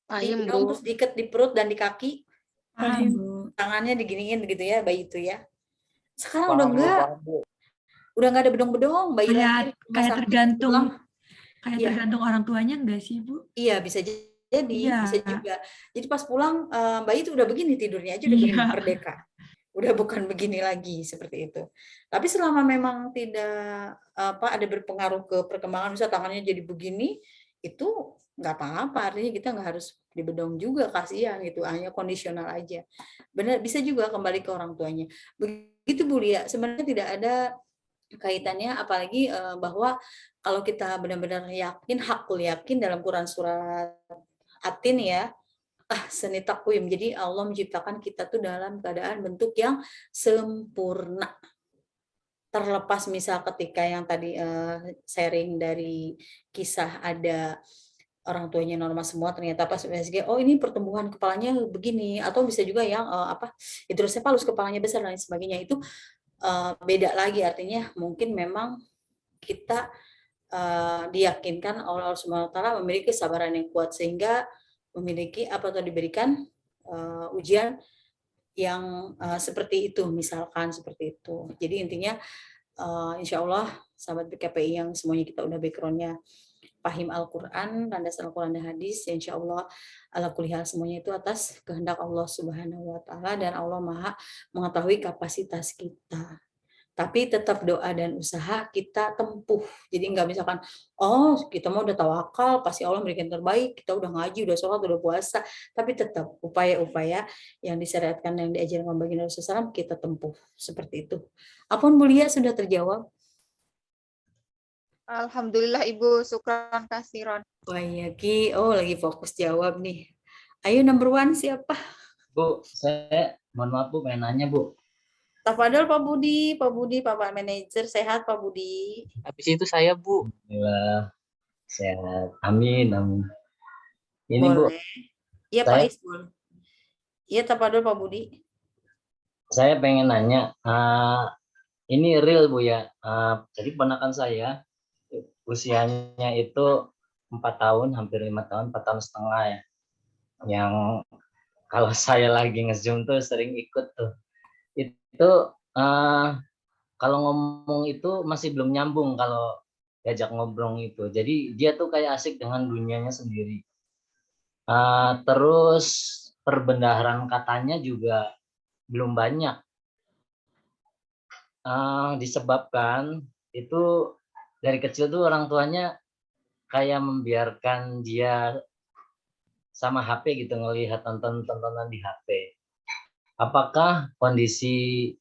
Pahim, Dibedong, Bu. terus diikat di perut dan di kaki. Paham, Bu. Tangannya diginiin gitu ya, bayi itu ya. Sekarang udah enggak. Udah enggak ada bedong-bedong, bayi lahir. Kayak tergantung pulang. Iya. tergantung orang tuanya enggak sih, Bu? Iya, bisa jadi, Iya. bisa juga. Jadi pas pulang bayi itu udah begini tidurnya aja, udah begini Iya. merdeka. Udah bukan begini lagi seperti itu. Tapi selama memang tidak ada berpengaruh ke perkembangan, misalnya tangannya jadi begini, itu nggak apa-apa. Artinya kita nggak harus dibedong juga, kasihan gitu, hanya kondisional aja. Benar, bisa juga kembali ke orang tuanya. Begitu Bu Lia, sebenarnya tidak ada kaitannya, apalagi bahwa kalau kita benar-benar yakin, hakul yakin dalam Quran surat At-Tin ya, seni takwim. Jadi Allah menciptakan kita tuh dalam keadaan bentuk yang sempurna. Terlepas misal ketika yang tadi sharing dari kisah ada orang tuanya normal semua, ternyata pas USG, oh ini pertumbuhan kepalanya begini, atau bisa juga yang hidrosefalus kepalanya besar dan lain sebagainya, itu beda lagi, artinya mungkin memang kita diyakinkan oleh Allah Subhanahu wa taala memiliki kesabaran yang kuat sehingga memiliki atau diberikan ujian yang seperti itu, misalkan seperti itu. Jadi intinya insya Allah sahabat BKPI yang semuanya kita udah backgroundnya pahim Al-Quran, landasan Al-Quran dan hadis, ya insya Allah ala kulli hal semuanya itu atas kehendak Allah Subhanahu wa taala, dan Allah Maha mengetahui kapasitas kita. Tapi tetap doa dan usaha kita tempuh. Jadi nggak misalkan, oh kita mau udah tawakal, pasti Allah memberikan terbaik, kita udah ngaji, udah sholat, udah puasa. Tapi tetap upaya-upaya yang disyariatkan, yang diajarkan baginda Rasulullah SAW, kita tempuh. Seperti itu. Apun mulia sudah terjawab. Alhamdulillah Ibu, syukran kasiron. Wah iya Ki, oh lagi fokus jawab nih. Ayo number one siapa? Bu, saya mohon maaf Bu, pengen nanya Bu. Tafadhol Pak Budi, Pak Manajer, sehat Pak Budi. Habis itu saya, Bu. Alhamdulillah sehat. Amin, amin. Ini Bu, Boleh. Iya Pak Isbul. Iya tafadhol Pak Budi. saya pengen nanya, ini real Bu ya. Jadi ponakan saya usianya itu 4 tahun, hampir 5 tahun, 4 tahun setengah ya. Yang kalau saya lagi nge-zoom tuh sering ikut tuh. Itu kalau ngomong itu masih belum nyambung kalau diajak ngobrol itu. Jadi dia tuh kayak asik dengan dunianya sendiri. Terus perbendaharaan katanya juga belum banyak. Disebabkan itu dari kecil tuh orang tuanya kayak membiarkan dia sama HP gitu, ngelihat tontonan di HP. Apakah kondisi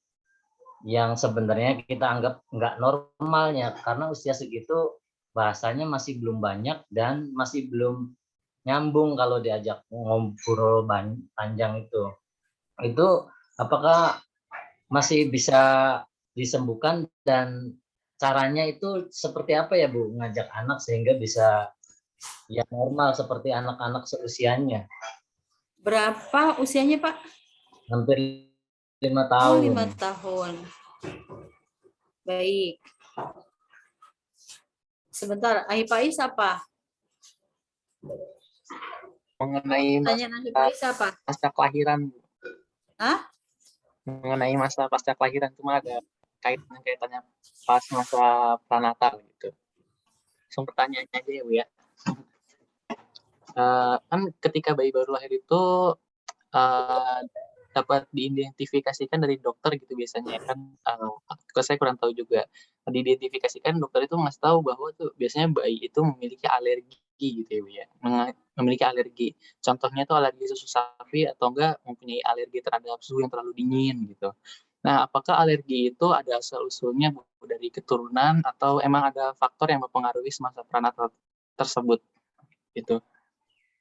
yang sebenarnya kita anggap nggak normalnya karena usia segitu bahasanya masih belum banyak dan masih belum nyambung kalau diajak ngobrol panjang itu apakah masih bisa disembuhkan dan caranya itu seperti apa ya Bu, ngajak anak sehingga bisa ya normal seperti anak-anak seusianya? Berapa usianya Pak? Hampir 5 Oh, tahun. 5 tahun. Baik. Sebentar, Ahipais apa? Mengenai Pertanyaan Ahipais apa? masa kelahiran. Hah? Mengenai masa pasca kelahiran cuma ada kaitannya pas masa pranatal gitu. Langsung pertanyaannya aja ya Bu ya. Kan ketika bayi baru lahir itu dapat diidentifikasikan dari dokter gitu biasanya kan. Saya kurang tahu juga. Diidentifikasikan dokter itu ngasih tahu bahwa tuh biasanya bayi itu memiliki alergi gitu ya Bu ya. Memiliki alergi. Contohnya tuh alergi susu sapi atau enggak mempunyai alergi terhadap suhu yang terlalu dingin gitu. Nah, apakah alergi itu ada asal-usulnya dari keturunan atau emang ada faktor yang mempengaruhi semasa pranatal tersebut? Gitu.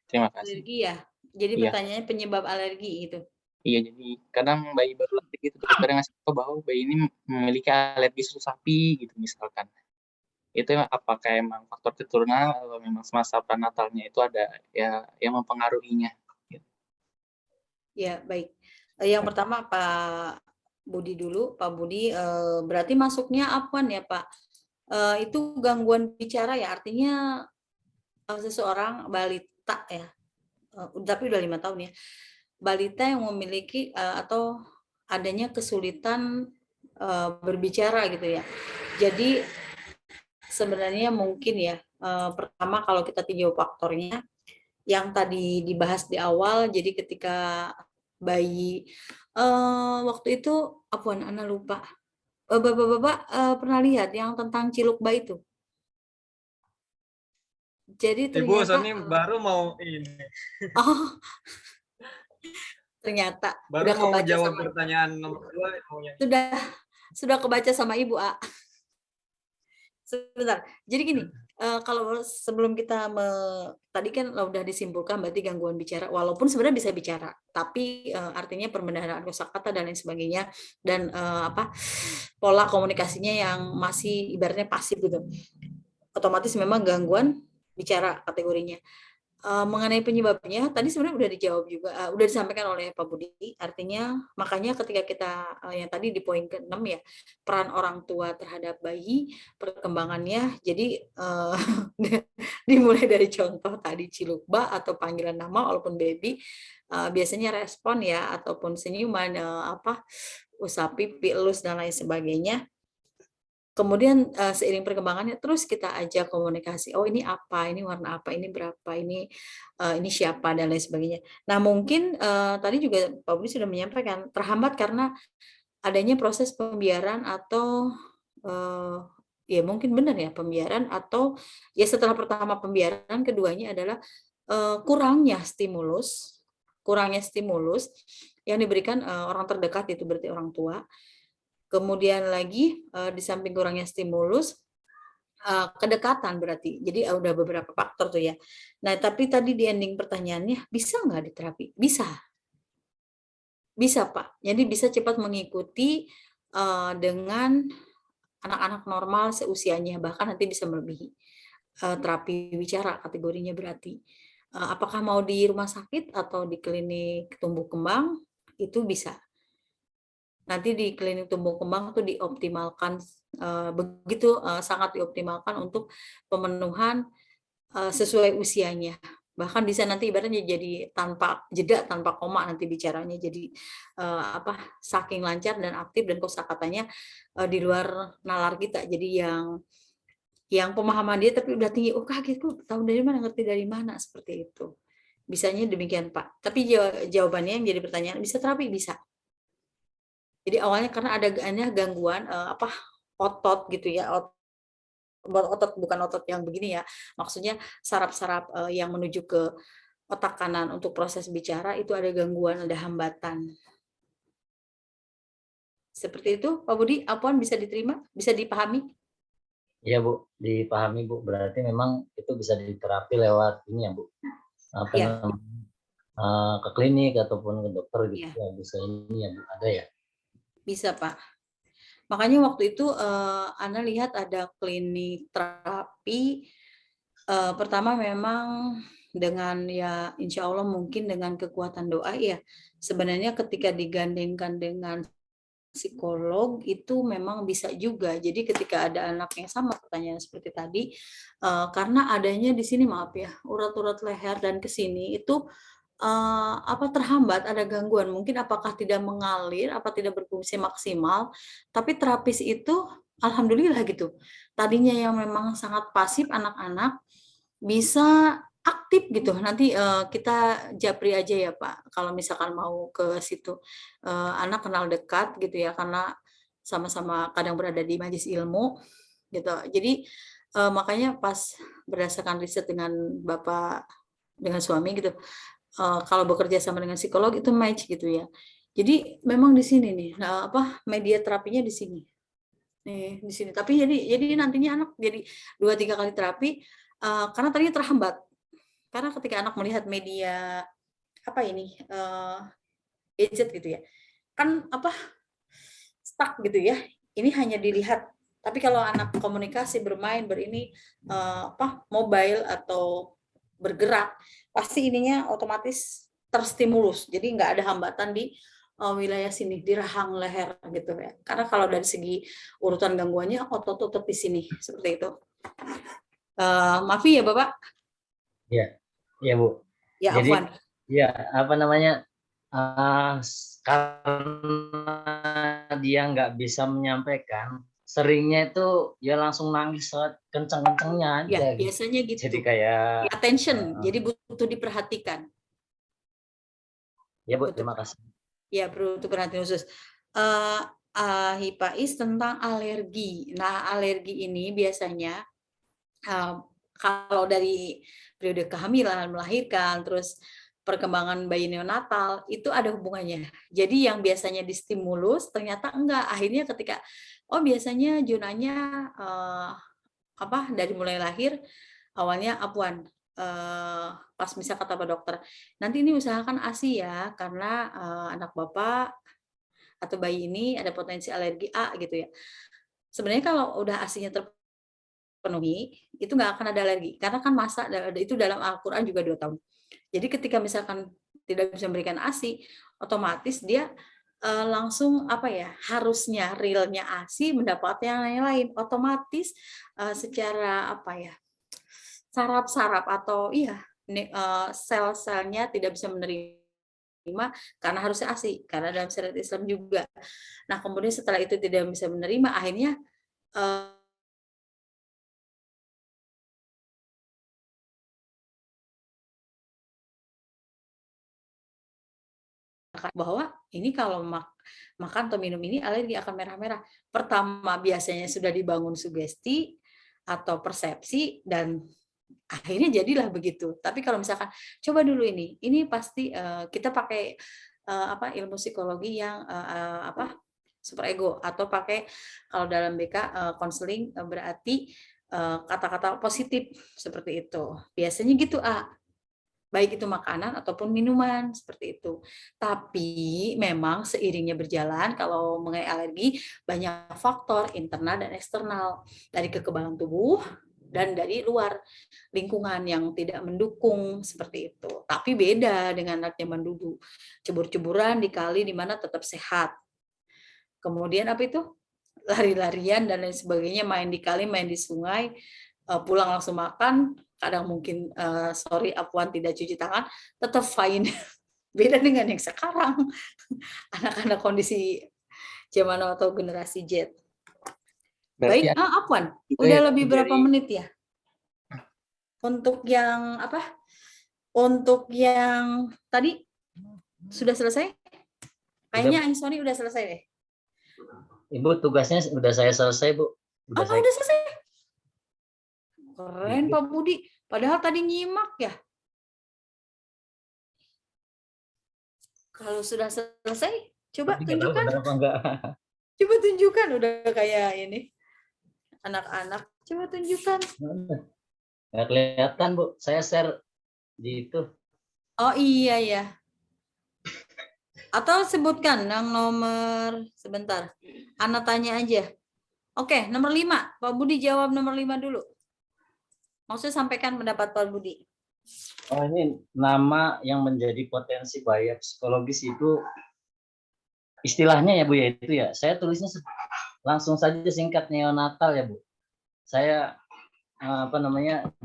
Terima kasih. Alergi ya? Jadi Iya. pertanyaannya penyebab alergi gitu. Iya, jadi kadang bayi baru lahir gitu dokter ngasih tahu bahwa bayi ini memiliki alergi susu sapi gitu misalkan. Itu apakah emang faktor keturunan atau memang semasa pranatalnya itu ada ya yang mempengaruhinya? Gitu. Ya, baik. Yang pertama Pak Budi dulu. Pak Budi, berarti masuknya apaan ya Pak? Itu gangguan bicara ya, artinya seseorang balita ya, tapi udah 5 tahun ya. Balita yang memiliki atau adanya kesulitan berbicara gitu ya. Jadi sebenarnya mungkin ya, pertama kalau kita tinjau faktornya yang tadi dibahas di awal, jadi ketika bayi waktu itu Ana lupa. Bapak-bapak pernah lihat yang tentang ciluk bayi itu? Jadi Ibu, ternyata Sony baru mau ini. oh ternyata Baru udah mau kebaca jawab sama pertanyaan nomor 2 maunya. sudah kebaca sama Ibu A. Sebentar. Jadi gini, kalau sebelum kita tadi kan udah disimpulkan berarti gangguan bicara, walaupun sebenarnya bisa bicara, tapi artinya perbendaharaan kosakata dan lain sebagainya, dan pola komunikasinya yang masih ibaratnya pasif gitu. Otomatis memang gangguan bicara kategorinya. Mengenai penyebabnya tadi sebenarnya udah dijawab juga, udah disampaikan oleh Pak Budi. Artinya makanya ketika kita yang tadi di poin ke-6 ya, peran orang tua terhadap bayi, perkembangannya. Jadi dimulai dari contoh tadi cilukba atau panggilan nama walaupun baby, biasanya respon ya ataupun senyuman, usap pipi, elus dan lain sebagainya. Kemudian seiring perkembangannya terus kita ajak komunikasi, oh ini apa, ini warna apa, ini berapa, ini siapa, dan lain sebagainya. Nah mungkin tadi juga Pak Budi sudah menyampaikan terhambat karena adanya proses pembiaran atau ya mungkin benar ya pembiaran atau ya setelah pertama pembiaran keduanya adalah kurangnya stimulus yang diberikan orang terdekat itu berarti orang tua. Kemudian lagi di samping kurangnya stimulus kedekatan berarti. Jadi udah beberapa faktor tuh ya. Nah, tapi tadi di ending pertanyaannya bisa nggak diterapi? Bisa. Bisa, Pak. Jadi bisa cepat mengikuti dengan anak-anak normal seusianya, bahkan nanti bisa melebihi. Terapi bicara kategorinya berarti. Apakah mau di rumah sakit atau di klinik tumbuh kembang, itu bisa. Nanti di klinik tumbuh kembang tuh dioptimalkan, sangat dioptimalkan untuk pemenuhan sesuai usianya. Bahkan bisa nanti ibaratnya jadi tanpa jeda, tanpa koma nanti bicaranya jadi saking lancar dan aktif dan kosakatanya di luar nalar kita. Jadi yang pemahaman dia tapi udah tinggi, oh kaget kok tahu dari mana, ngerti dari mana, seperti itu. Bisanya demikian Pak. Tapi jawabannya yang jadi pertanyaan, bisa terapi? Bisa. Jadi awalnya karena ada gangguan otot gitu ya, otot bukan otot yang begini ya, maksudnya saraf-saraf yang menuju ke otak kanan untuk proses bicara itu ada gangguan, ada hambatan. Seperti itu, Pak Budi, Apwan bisa diterima, bisa dipahami? Iya Bu, dipahami Bu. Berarti memang itu bisa diterapi lewat ini ya Bu. Apa Iya. namanya? Ke klinik ataupun ke dokter gitu Iya. ya, bisa ini ya Bu, ada ya? Bisa Pak. Makanya waktu itu Ana lihat ada klinik terapi. Pertama memang dengan ya insya Allah mungkin dengan kekuatan doa ya. Sebenarnya ketika digandengkan dengan psikolog itu memang bisa juga. Jadi ketika ada anak yang sama pertanyaan seperti tadi, karena adanya di sini maaf ya urat-urat leher dan ke sini itu terhambat, ada gangguan, mungkin apakah tidak mengalir, apa tidak berfungsi maksimal, tapi terapis itu alhamdulillah gitu. Tadinya yang memang sangat pasif anak-anak bisa aktif gitu. Nanti kita japri aja ya Pak, kalau misalkan mau ke situ. Anak kenal dekat gitu ya, karena sama-sama kadang berada di majelis ilmu gitu. Jadi makanya pas berdasarkan riset dengan Bapak dengan suami gitu, kalau bekerja sama dengan psikolog itu match gitu ya. Jadi memang di sini nih, media terapinya di sini. Nih, di sini. Tapi jadi nantinya anak jadi 2-3 kali terapi karena tadinya terhambat. Karena ketika anak melihat media gadget gitu ya. Kan stuck gitu ya. Ini hanya dilihat. Tapi kalau anak komunikasi, bermain, mobile atau bergerak, pasti ininya otomatis terstimulus. Jadi nggak ada hambatan di wilayah sini, di rahang leher gitu ya. Karena kalau dari segi urutan gangguannya otot-otot di sini seperti itu. Maafi ya Bapak. Iya, iya Bu. Ya Jadi, Afwan. ya karena dia nggak bisa menyampaikan, seringnya itu ya langsung nangis kenceng-kencengnya aja. Ya, biasanya gitu. Jadi kayak attention, jadi butuh diperhatikan. Ya Bu, terima kasih. Ya, butuh perhatian khusus. Hipais tentang alergi. Nah, alergi ini biasanya kalau dari periode kehamilan, melahirkan, terus perkembangan bayi neonatal itu ada hubungannya. Jadi yang biasanya distimulus ternyata enggak. Akhirnya ketika biasanya zonanya dari mulai lahir awalnya Apwan pas misal kata Pak Dokter, nanti ini usahakan ASI ya karena anak Bapak atau bayi ini ada potensi alergi A gitu ya. Sebenarnya kalau udah ASI-nya terpenuhi itu nggak akan ada alergi karena kan masa itu dalam Al-Qur'an juga 2 tahun. Jadi ketika misalkan tidak bisa memberikan ASI, otomatis dia langsung harusnya realnya ASI mendapatkan yang lain, otomatis secara saraf-saraf atau sel-selnya tidak bisa menerima karena harusnya ASI, karena dalam syariat Islam juga. Nah kemudian setelah itu tidak bisa menerima, akhirnya bahwa ini kalau makan atau minum ini alergi akan merah-merah. Pertama biasanya sudah dibangun sugesti atau persepsi dan akhirnya jadilah begitu. Tapi kalau misalkan coba dulu ini pasti kita pakai ilmu psikologi yang super ego atau pakai kalau dalam BK konseling berarti kata-kata positif seperti itu. Biasanya gitu baik itu makanan ataupun minuman seperti itu. Tapi memang seiringnya berjalan kalau mengenai alergi banyak faktor internal dan eksternal dari kekebalan tubuh dan dari luar lingkungan yang tidak mendukung seperti itu. Tapi beda dengan anak zaman dulu. Cebur-ceburan di kali di mana tetap sehat. Kemudian apa itu? Lari-larian dan lain sebagainya, main di kali, main di sungai, pulang langsung makan, kadang mungkin sorry Afwan tidak cuci tangan, tetap fine. Beda dengan yang sekarang. Anak-anak kondisi zaman atau generasi Z. Berarti Baik, Afwan, itu udah yang lebih berapa dari- menit ya? Untuk yang apa? Untuk yang tadi sudah selesai? Kayaknya Aisoni udah selesai deh. Ibu tugasnya udah saya selesai, Bu. Udah saya Udah selesai. Keren Pak Budi. Padahal tadi nyimak ya. Kalau sudah selesai, coba Tapi nggak tahu tunjukkan. benar apa enggak. Coba tunjukkan. Udah kayak ini. Anak-anak. Coba tunjukkan. Nggak kelihatan, Bu. Saya share di itu. Oh iya ya. Atau sebutkan yang nomor, sebentar. Ana tanya aja. Oke, nomor 5. Pak Budi jawab nomor 5 dulu. Maksudnya sampaikan pendapat Pak Budi. Oh, ini nama yang menjadi potensi bahaya psikologis itu istilahnya ya, Bu, ya itu ya. Saya tulisnya langsung saja singkat neonatal ya, Bu. Saya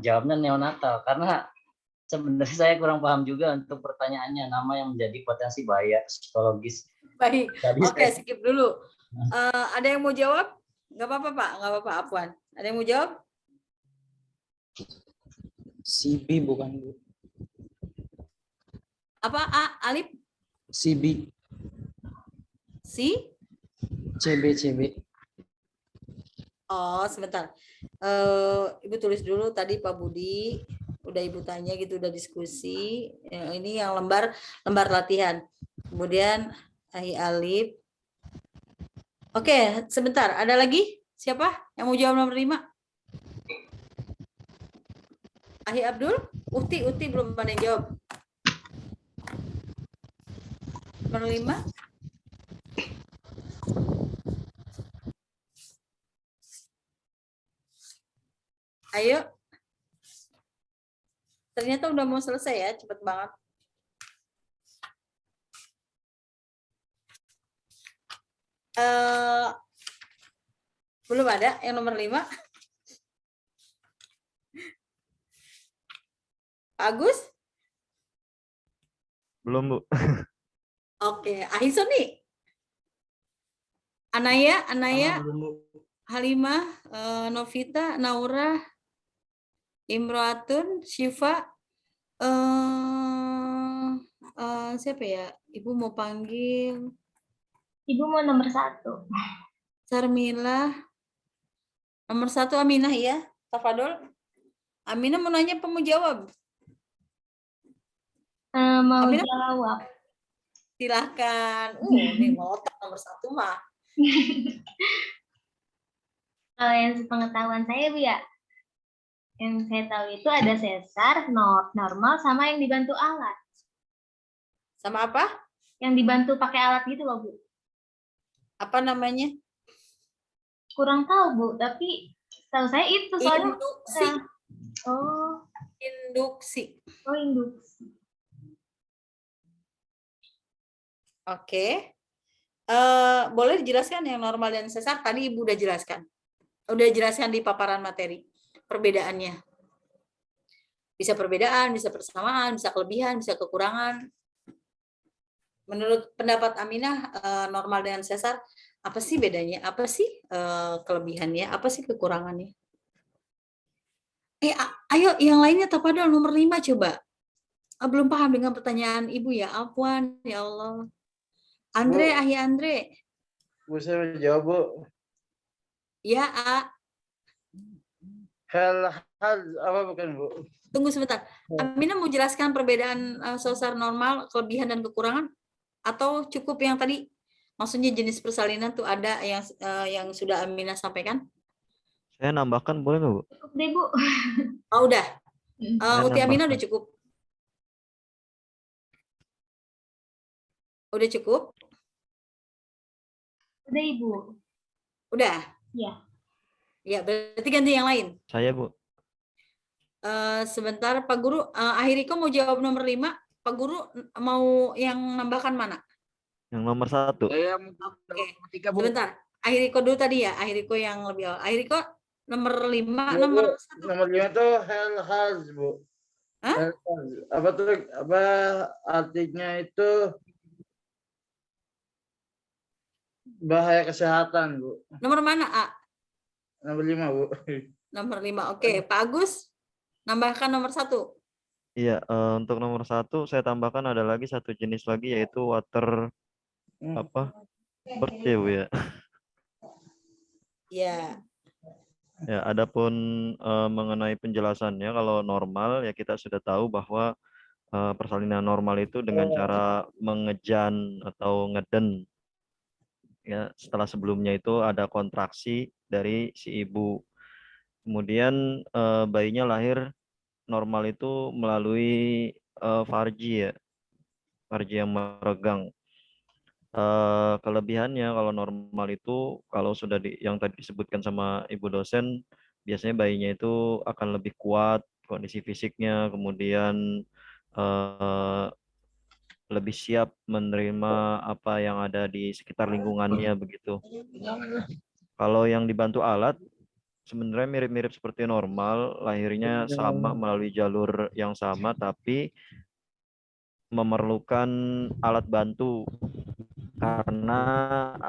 jawabnya neonatal karena sebenarnya saya kurang paham juga untuk pertanyaannya, nama yang menjadi potensi bahaya psikologis. Baik. Tadi Oke, saya- skip dulu. Ada yang mau jawab? Nggak apa-apa, Pak. Nggak apa-apa, Afwan. Ada yang mau jawab? CB bukan Bu. Apa, Alif? CB. Si? CB. Oh, sebentar. Ibu tulis dulu tadi Pak Budi. Udah Ibu tanya gitu, udah diskusi. Ini yang lembar latihan. Kemudian Alif. Oke, sebentar. Ada lagi? Siapa yang mau jawab nomor 5? Abdul? Uti belum ada yang jawab. Nomor 5? Ayo. Ternyata udah mau selesai ya, cepet banget. Belum ada yang nomor 5? Agus? Belum, Bu. Oke, Ahisoni. Anaya, Halimah, Novita, Naura, Imroatun, Syifa, siapa ya? Ibu mau panggil? Ibu mau nomor 1. Sarmila. Nomor 1 Aminah ya, Tafadol. Aminah mau nanya apa mau jawab? Mau Aminah? jawab. Silahkan. Ini ngotot nomor 1 mah. Kalau yang sepengetahuan saya, Bu ya, yang saya tahu itu ada sesar, normal, sama yang dibantu alat. Sama apa? Yang dibantu pakai alat gitu loh, Bu. Apa namanya? Kurang tahu, Bu, tapi tahu saya itu soalnya. Induksi. Oh. Induksi. Oh, induksi. Oke. Boleh dijelaskan yang normal dan sesar? Tadi Ibu udah jelaskan. Udah jelaskan di paparan materi. Perbedaannya. Bisa perbedaan, bisa persamaan, bisa kelebihan, bisa kekurangan. Menurut pendapat Aminah, normal dengan sesar, apa sih bedanya? Apa sih kelebihannya? Apa sih kekurangannya? Ayo yang lainnya Tapadol nomor 5 coba. Belum paham dengan pertanyaan Ibu ya, Afwan, ya Allah. Andre, Ahi Andre. Bu, saya mau jawab, Bu. Ya, A. Hal apa bukan, Bu? Tunggu sebentar. Amina mau jelaskan perbedaan sesar normal, kelebihan dan kekurangan, atau cukup yang tadi? Maksudnya jenis persalinan tuh ada yang sudah Amina sampaikan? Saya nambahkan boleh nggak, Bu? Cukup deh, Bu. Oh, udah. Uti Amina udah cukup? Udah cukup? Udah, Ibu. Udah? Iya. Ya, berarti ganti yang lain. Saya, Bu. Sebentar, Pak Guru. Ahiriko mau jawab nomor 5. Pak Guru mau yang nambahkan mana? Yang nomor 1. Saya Oke. Sebentar. Ahiriko dulu tadi ya. Ahiriko yang lebih awal. Ahiriko nomor 5, nomor 1. Nomor 5 tuh hal, Bu. Hah? Apa tuh? Apa artinya itu? Bahaya kesehatan, Bu. Nomor mana, A? Nomor 5, Bu. Nomor 5. Oke, Pak Agus nambahkan nomor 1. Iya, untuk nomor 1 saya tambahkan ada lagi satu jenis lagi yaitu water bird ya, Bu ya. Iya. Ya, adapun mengenai penjelasannya kalau normal ya kita sudah tahu bahwa persalinan normal itu dengan cara mengejan atau ngeden. Ya, setelah sebelumnya itu ada kontraksi dari si ibu. Kemudian bayinya lahir normal itu melalui farji ya. Farji yang meregang. Kelebihannya kalau normal itu kalau sudah yang tadi disebutkan sama ibu dosen, biasanya bayinya itu akan lebih kuat kondisi fisiknya, kemudian lebih siap menerima apa yang ada di sekitar lingkungannya begitu. Kalau yang dibantu alat sebenarnya mirip-mirip seperti normal, lahirnya sama melalui jalur yang sama tapi memerlukan alat bantu karena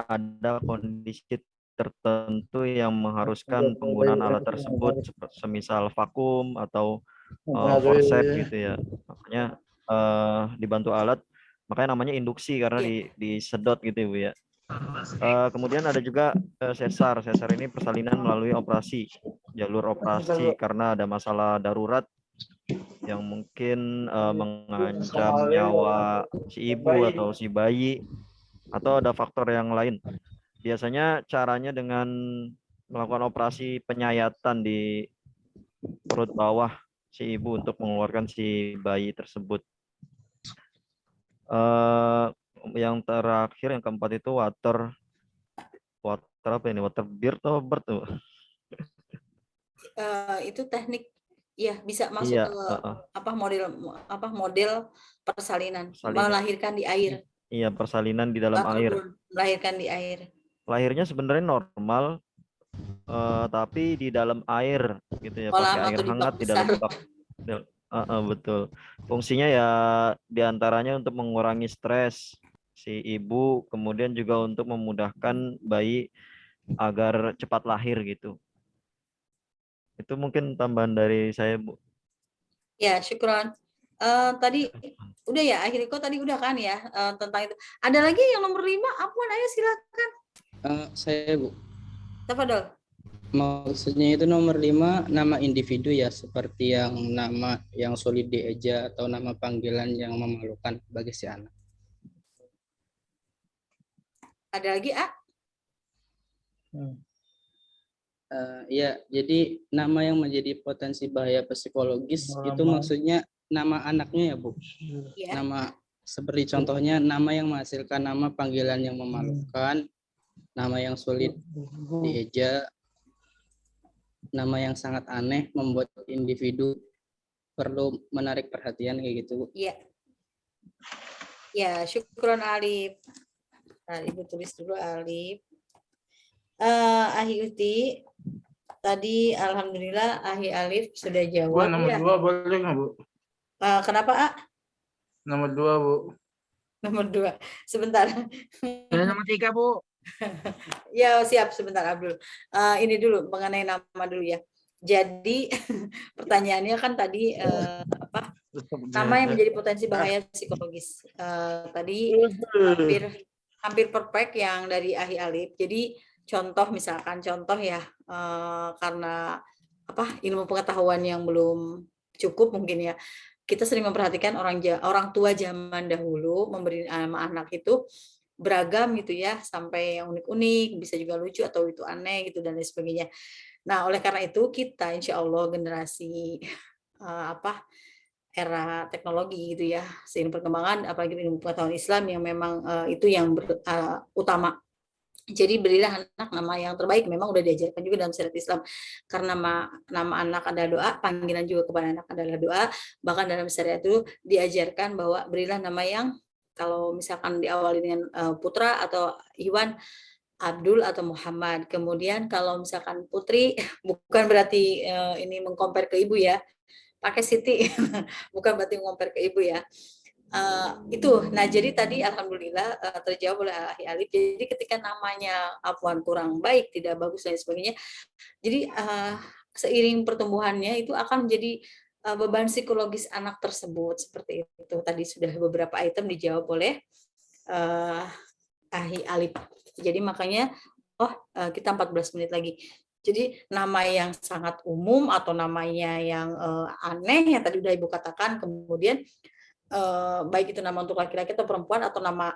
ada kondisi tertentu yang mengharuskan penggunaan alat tersebut semisal vakum atau forceps gitu ya. Makanya dibantu alat, makanya namanya induksi karena disedot gitu ya, Bu ya. Kemudian ada juga sesar. Sesar ini persalinan melalui operasi, jalur operasi karena ada masalah darurat yang mungkin mengancam nyawa si ibu atau si bayi, atau ada faktor yang lain. Biasanya caranya dengan melakukan operasi penyayatan di perut bawah si ibu untuk mengeluarkan si bayi tersebut. Yang terakhir, yang keempat itu water apa ini? Water bird atau bird tuh? Itu teknik ya bisa masuk ke model persalinan, melahirkan di air. Iya, persalinan di dalam air. Melahirkan di air. Lahirnya sebenarnya normal, tapi di dalam air gitu ya, pakai air hangat di dalam bak. Betul. Fungsinya ya diantaranya untuk mengurangi stres si ibu, kemudian juga untuk memudahkan bayi agar cepat lahir gitu. Itu mungkin tambahan dari saya, Bu. Ya, syukron. Tadi udah ya, akhirnya kok tadi udah kan ya tentang itu. Ada lagi yang nomor 5, Apwan, ayo silakan. Saya, Bu. Tafadhol. Maksudnya itu nomor 5 nama individu ya, seperti yang nama yang sulit dieja atau nama panggilan yang memalukan bagi si anak. Ada lagi, A? Ya, jadi nama yang menjadi potensi bahaya psikologis itu maksudnya nama anaknya ya, Bu. Ya. Nama seperti contohnya nama yang menghasilkan nama panggilan yang memalukan, nama yang sulit dieja, nama yang sangat aneh membuat individu perlu menarik perhatian kayak gitu, Bu. Iya. Ya, syukron Alif. Nah, Ibu tulis dulu Alif. Ahi Uti, tadi alhamdulillah Ahi Alif sudah jawab. Nomor 2 boleh nggak, Bu? Kenapa, A? Nomor 2, Bu. Nomor 2. Sebentar. Nomor 3, Bu. Ya, siap sebentar Abdul. Ini dulu mengenai nama dulu ya. Jadi pertanyaannya kan tadi nama yang menjadi potensi bahaya psikologis. Tadi hampir perfect yang dari Ahi Alif. Jadi misalkan contoh ya, karena ilmu pengetahuan yang belum cukup mungkin ya. Kita sering memperhatikan orang tua zaman dahulu memberi nama anak itu beragam gitu ya, sampai yang unik-unik, bisa juga lucu atau itu aneh gitu dan lain sebagainya. Nah, oleh karena itu kita insya Allah generasi era teknologi gitu ya, seiring perkembangan apalagi ilmu pengetahuan Islam yang memang itu yang utama. Jadi berilah anak nama yang terbaik, memang udah diajarkan juga dalam syariat Islam. Karena nama anak adalah doa, panggilan juga kepada anak adalah doa. Bahkan dalam syariat itu diajarkan bahwa berilah nama yang kalau misalkan diawali dengan putra atau Iwan, Abdul atau Muhammad. Kemudian kalau misalkan putri, bukan berarti ini mengcompare ke ibu ya, pakai Siti, bukan berarti mengcompare ke ibu ya. Itu. Nah, jadi tadi alhamdulillah terjawab oleh Ahi Alif. Jadi ketika namanya kurang baik, tidak bagus dan sebagainya, jadi seiring pertumbuhannya itu akan menjadi beban psikologis anak tersebut seperti itu. Tadi sudah beberapa item dijawab oleh Ahi Alif. Jadi makanya kita 14 menit lagi. Jadi nama yang sangat umum atau namanya yang aneh yang tadi udah Ibu katakan, kemudian baik itu nama untuk laki-laki atau perempuan atau nama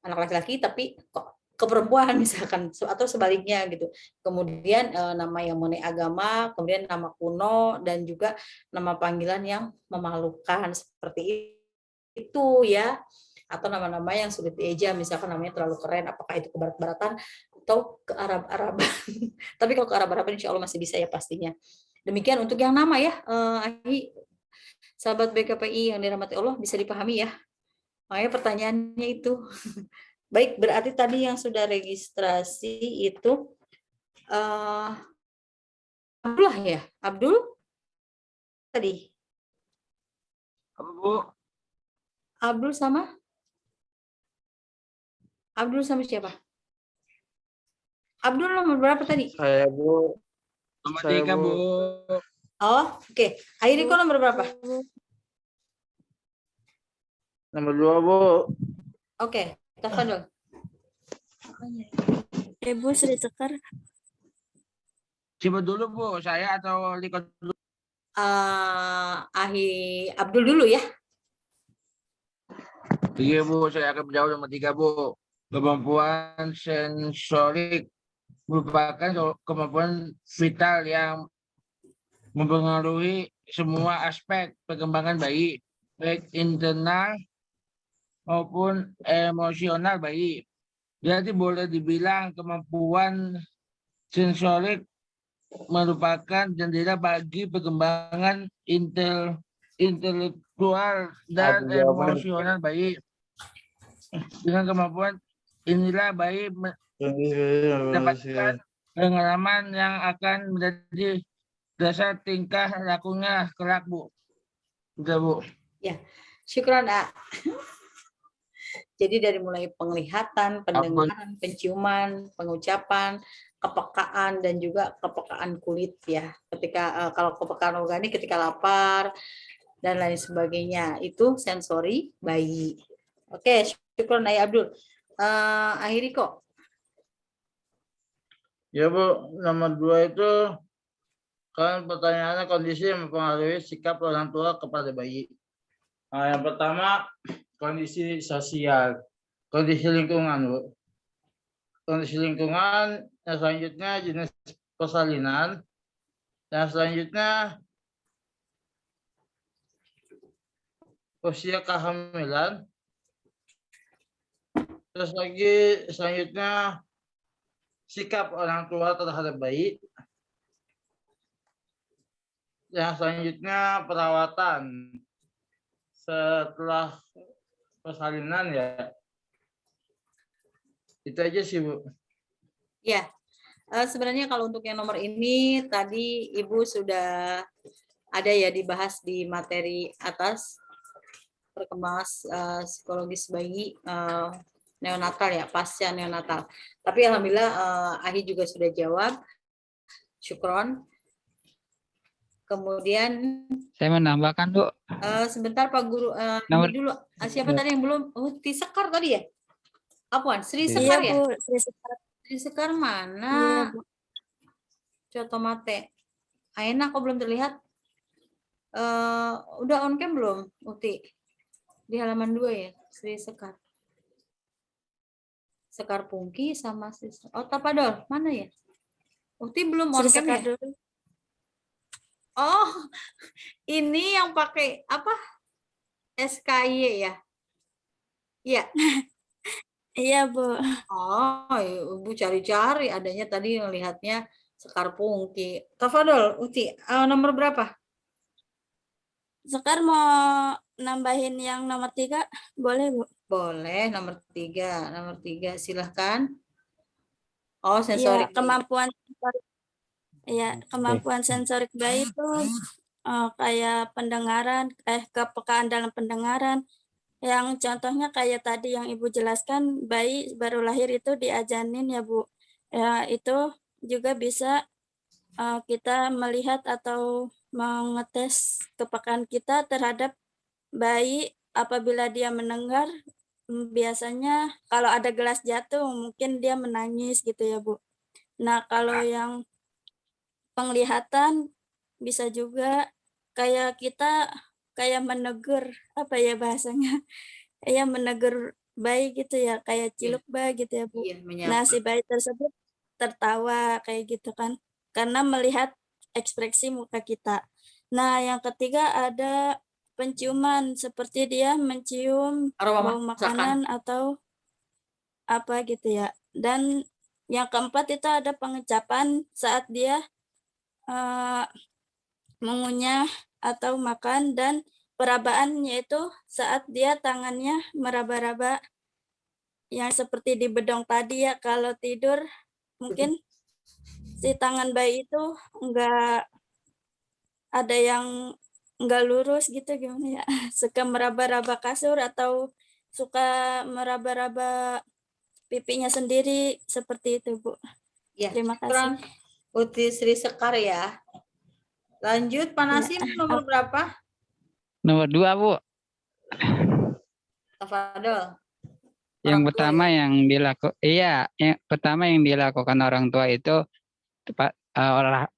anak laki-laki tapi kok ke perempuan misalkan atau sebaliknya gitu. Kemudian nama yang mengenai agama, kemudian nama kuno dan juga nama panggilan yang memalukan seperti itu ya. Atau nama-nama yang sulit dieja, misalkan namanya terlalu keren, apakah itu ke barat-baratan atau ke Arab-Araban. Tapi kalau ke Arab-Araban insya Allah masih bisa ya pastinya. Demikian untuk yang nama ya, sahabat BKPI yang dirahmati Allah, bisa dipahami ya. Makanya pertanyaannya itu. Baik, berarti tadi yang sudah registrasi itu Abdullah ya? Abdul? Tadi? Apa, Bu? Abdul sama siapa? Abdul nomor berapa tadi? Saya, Bu. Nomor Saya, 3, Bu. Oh, oke. Airiko nomor berapa? Nomor 2, Bu. Oke, tafadhol. Ibu sudah tekar. Siapa dulu, Bu? Saya atau Liko dulu? Abdul dulu ya. Iya, Bu. Saya akan menjawab nomor 3, Bu. Kemampuan sensorik merupakan kemampuan vital yang mempengaruhi semua aspek perkembangan bayi, baik internal maupun emosional bayi. Jadi boleh dibilang kemampuan sensorik merupakan jendela bagi perkembangan intelektual dan emosional bayi. Dengan kemampuan inilah bayi mendapatkan pengalaman yang akan menjadi dasar tingkah lakunya kelak, Bu. Udah, Bu. Ya, syukran, A. Jadi dari mulai penglihatan, pendengaran, penciuman, pengucapan, kepekaan dan juga kepekaan kulit ya. Ketika kalau kepekaan organik ketika lapar dan lain sebagainya itu sensori bayi. Oke, syukran Ayah Abdul. Akhiri kok. Ya, Bu. Nomor 2 itu kan pertanyaannya kondisi yang mempengaruhi sikap orang tua kepada bayi. Nah, yang pertama kondisi sosial, kondisi lingkungan, Bu. Kondisi lingkungan, yang selanjutnya jenis persalinan, yang selanjutnya usia kehamilan, terus lagi selanjutnya sikap orang tua terhadap bayi, yang selanjutnya perawatan setelah persalinan ya. Itu aja sih, Bu. Ya, sebenarnya kalau untuk yang nomor ini tadi Ibu sudah ada ya dibahas di materi atas perkembangan psikologis bayi neonatal ya, pasca neonatal. Tapi alhamdulillah Ahi juga sudah jawab. Syukron. Kemudian saya menambahkan, Bu. Sebentar Pak Guru, Nomor dulu siapa tadi yang belum? Tisekar tadi ya? Apaan? Sri Iya. Sekar Iya, ya? Bu. Sri Sekar. Sri Sekar Iya, mana? Bu. Coto mate. Aina kok belum terlihat? Udah on cam belum, Uti? Di halaman 2 ya, Sri Sekar. Sekar Pungki sama Sri Sekar. Oh, Tapadol, mana ya? Uti belum on Sri cam Sekar ya? dulu. Oh, ini yang pakai apa? SKY ya? Iya. Iya, Bu. Oh, Ibu cari-cari adanya tadi ngelihatnya Sekar Pungki. Tafadol, Uti, nomor berapa? Sekar mau nambahin yang nomor 3? Boleh, Bu? Boleh, nomor 3. Nomor 3, silahkan. Oh, Iya, sensorik. kemampuan sensorik. Iya, kemampuan sensorik bayi itu kayak pendengaran, kepekaan dalam pendengaran. Yang contohnya kayak tadi yang Ibu jelaskan, bayi baru lahir itu diajanin ya, Bu. Ya, itu juga bisa kita melihat atau mengetes kepekaan kita terhadap bayi apabila dia mendengar. Biasanya kalau ada gelas jatuh mungkin dia menangis gitu ya, Bu. Nah, kalau yang penglihatan bisa juga kayak kita kayak menegur, apa ya bahasanya? Kayak menegur bayi gitu ya, kayak Iya, ciluk ba gitu ya, Bu. iya, Nah, menyapa. si bayi tersebut tertawa kayak gitu kan, karena melihat ekspresi muka kita. Nah, yang ketiga ada penciuman, seperti dia mencium Aroma bau masakan. makanan atau apa gitu ya. Dan yang keempat itu ada pengecapan saat dia mengunyah atau makan, dan perabaan yaitu saat dia tangannya meraba-raba yang seperti di bedong tadi ya, kalau tidur mungkin si tangan bayi itu enggak ada yang enggak lurus gitu, gimana ya, suka meraba-raba kasur atau suka meraba-raba pipinya sendiri, seperti itu, Bu. Ya, Terima syukran. kasih. Uti Sri Sekar ya. Lanjut, Pak Ya. Nasim, nomor berapa? Nomor 2, Bu. Tafadol. Yang Orang tua pertama ya. yang dilakukan orang tua itu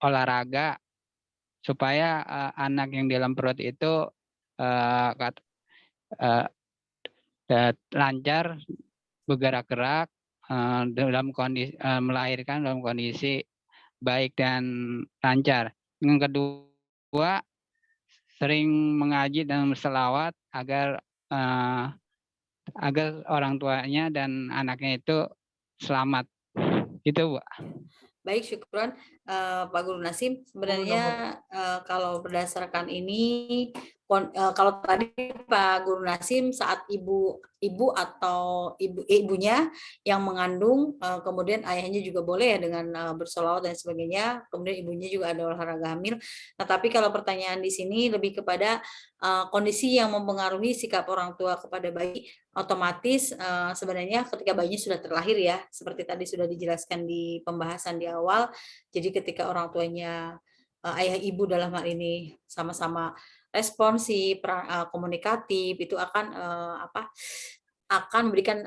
olahraga supaya anak yang di dalam perut itu lancar bergerak-gerak dalam kondisi melahirkan dalam kondisi baik dan lancar. Yang kedua, sering mengaji dan berselawat agar orang tuanya dan anaknya itu selamat. Gitu, Bu. Baik, syukron Pak Guru Nasim. Sebenarnya kalau berdasarkan ini, kalau tadi Pak Guru Nasim saat ibu atau ibunya yang mengandung, kemudian ayahnya juga boleh ya dengan bersolawat dan sebagainya, kemudian ibunya juga ada olahraga hamil. Nah, tapi kalau pertanyaan di sini lebih kepada kondisi yang mempengaruhi sikap orang tua kepada bayi, otomatis sebenarnya ketika bayinya sudah terlahir ya, seperti tadi sudah dijelaskan di pembahasan di awal, jadi ketika orang tuanya ayah ibu dalam hal ini sama-sama responsif, komunikatif, itu akan akan memberikan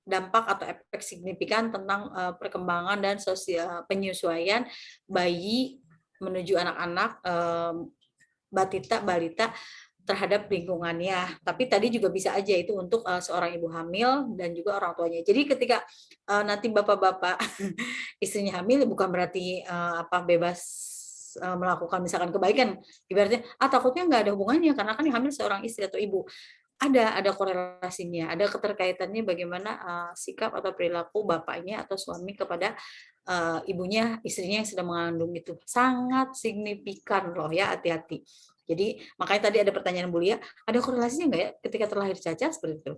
dampak atau efek signifikan tentang perkembangan dan sosial penyesuaian bayi menuju anak-anak balita terhadap lingkungannya. Tapi tadi juga bisa aja itu untuk seorang ibu hamil dan juga orang tuanya. Jadi ketika nanti bapak-bapak istrinya hamil, bukan berarti bebas melakukan misalkan kebaikan. Ibaratnya takutnya nggak ada hubungannya karena kan yang hamil seorang istri atau ibu. Ada korelasinya, ada keterkaitannya bagaimana sikap atau perilaku bapaknya atau suami kepada ibunya, istrinya yang sedang mengandung itu. Sangat signifikan loh ya, hati-hati. Jadi makanya tadi ada pertanyaan Bu Lia, ada korelasinya nggak ya ketika terlahir cacat seperti itu?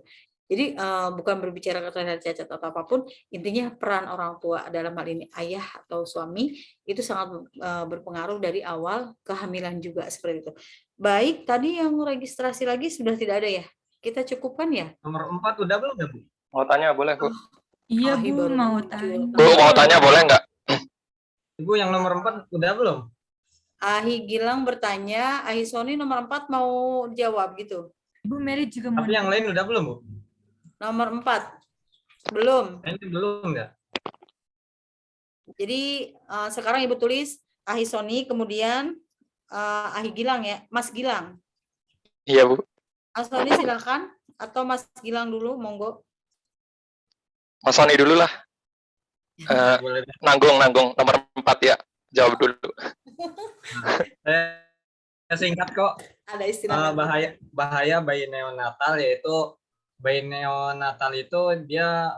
Jadi bukan berbicara terlahir cacat atau apapun, intinya peran orang tua dalam hal ini ayah atau suami itu sangat berpengaruh dari awal kehamilan juga seperti itu. Baik, tadi yang registrasi lagi sudah tidak ada ya? Kita cukupkan ya? Nomor 4 udah belum ya, Bu? Mau tanya boleh, Bu? Iya, Ahi Bu, baru mau muncul. tanya. Bu, mau tanya boleh nggak? Ibu yang nomor 4 udah belum? Ahi Gilang bertanya, Ahi Sony nomor 4 mau jawab gitu. Ibu Mary juga mau Tapi yang lain udah belum, Bu? Nomor 4. Belum. Ini belum ya? Jadi sekarang Ibu tulis Ahi Sony, kemudian Ahi Gilang ya, Mas Gilang. Iya, Bu. Mas Sony silakan, atau Mas Gilang dulu, monggo. Mas Sony dulu lah. Boleh. Nanggung nomor 4 ya. Jawab dulu. Saya singkat kok. Ada istilah Bahaya bayi neonatal, yaitu bayi neonatal itu dia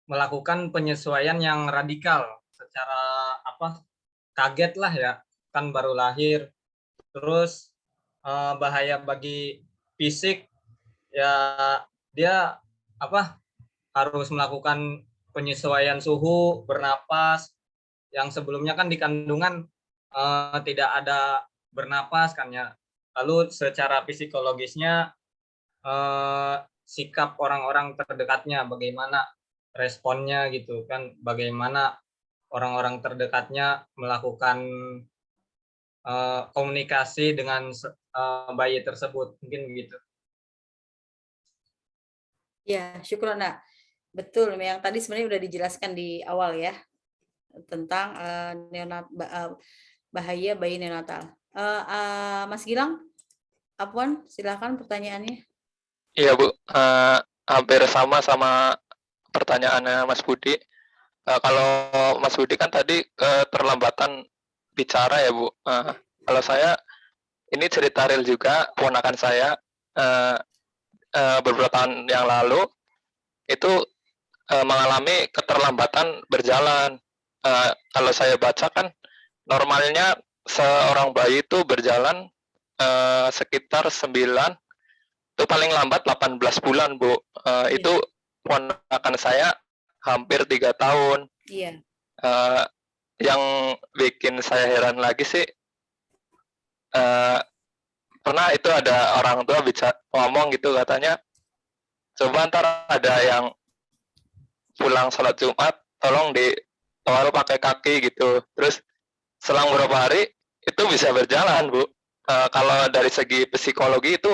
melakukan penyesuaian yang radikal secara kaget lah ya, kan baru lahir. Terus bahaya bagi fisik ya, dia harus melakukan penyesuaian suhu, bernapas, yang sebelumnya kan di kandungan tidak ada bernapas kan ya. Lalu secara psikologisnya sikap orang-orang terdekatnya bagaimana responnya gitu kan, bagaimana orang-orang terdekatnya melakukan komunikasi dengan bayi tersebut, mungkin begitu. Ya, syukur nak. Betul, yang tadi sebenarnya udah dijelaskan di awal ya, tentang bahaya bayi neonatal. Mas Gilang, Afwan, silakan pertanyaannya. Iya, Bu. Hampir sama pertanyaannya Mas Budi. Kalau Mas Budi kan tadi keterlambatan bicara ya, Bu. Kalau saya, ini cerita real juga, ponakan saya beberapa tahun yang lalu itu mengalami keterlambatan berjalan. Kalau saya baca kan normalnya seorang bayi itu berjalan sekitar 9, itu paling lambat 18 bulan, Bu. Itu ponakan saya hampir 3 tahun. Iya. Yang bikin saya heran lagi sih, pernah itu ada orang tua ngomong gitu, katanya, coba ntar ada yang pulang sholat Jumat, tolong ditaruh pakai kaki gitu. Terus selang beberapa hari itu bisa berjalan, Bu. Kalau dari segi psikologi itu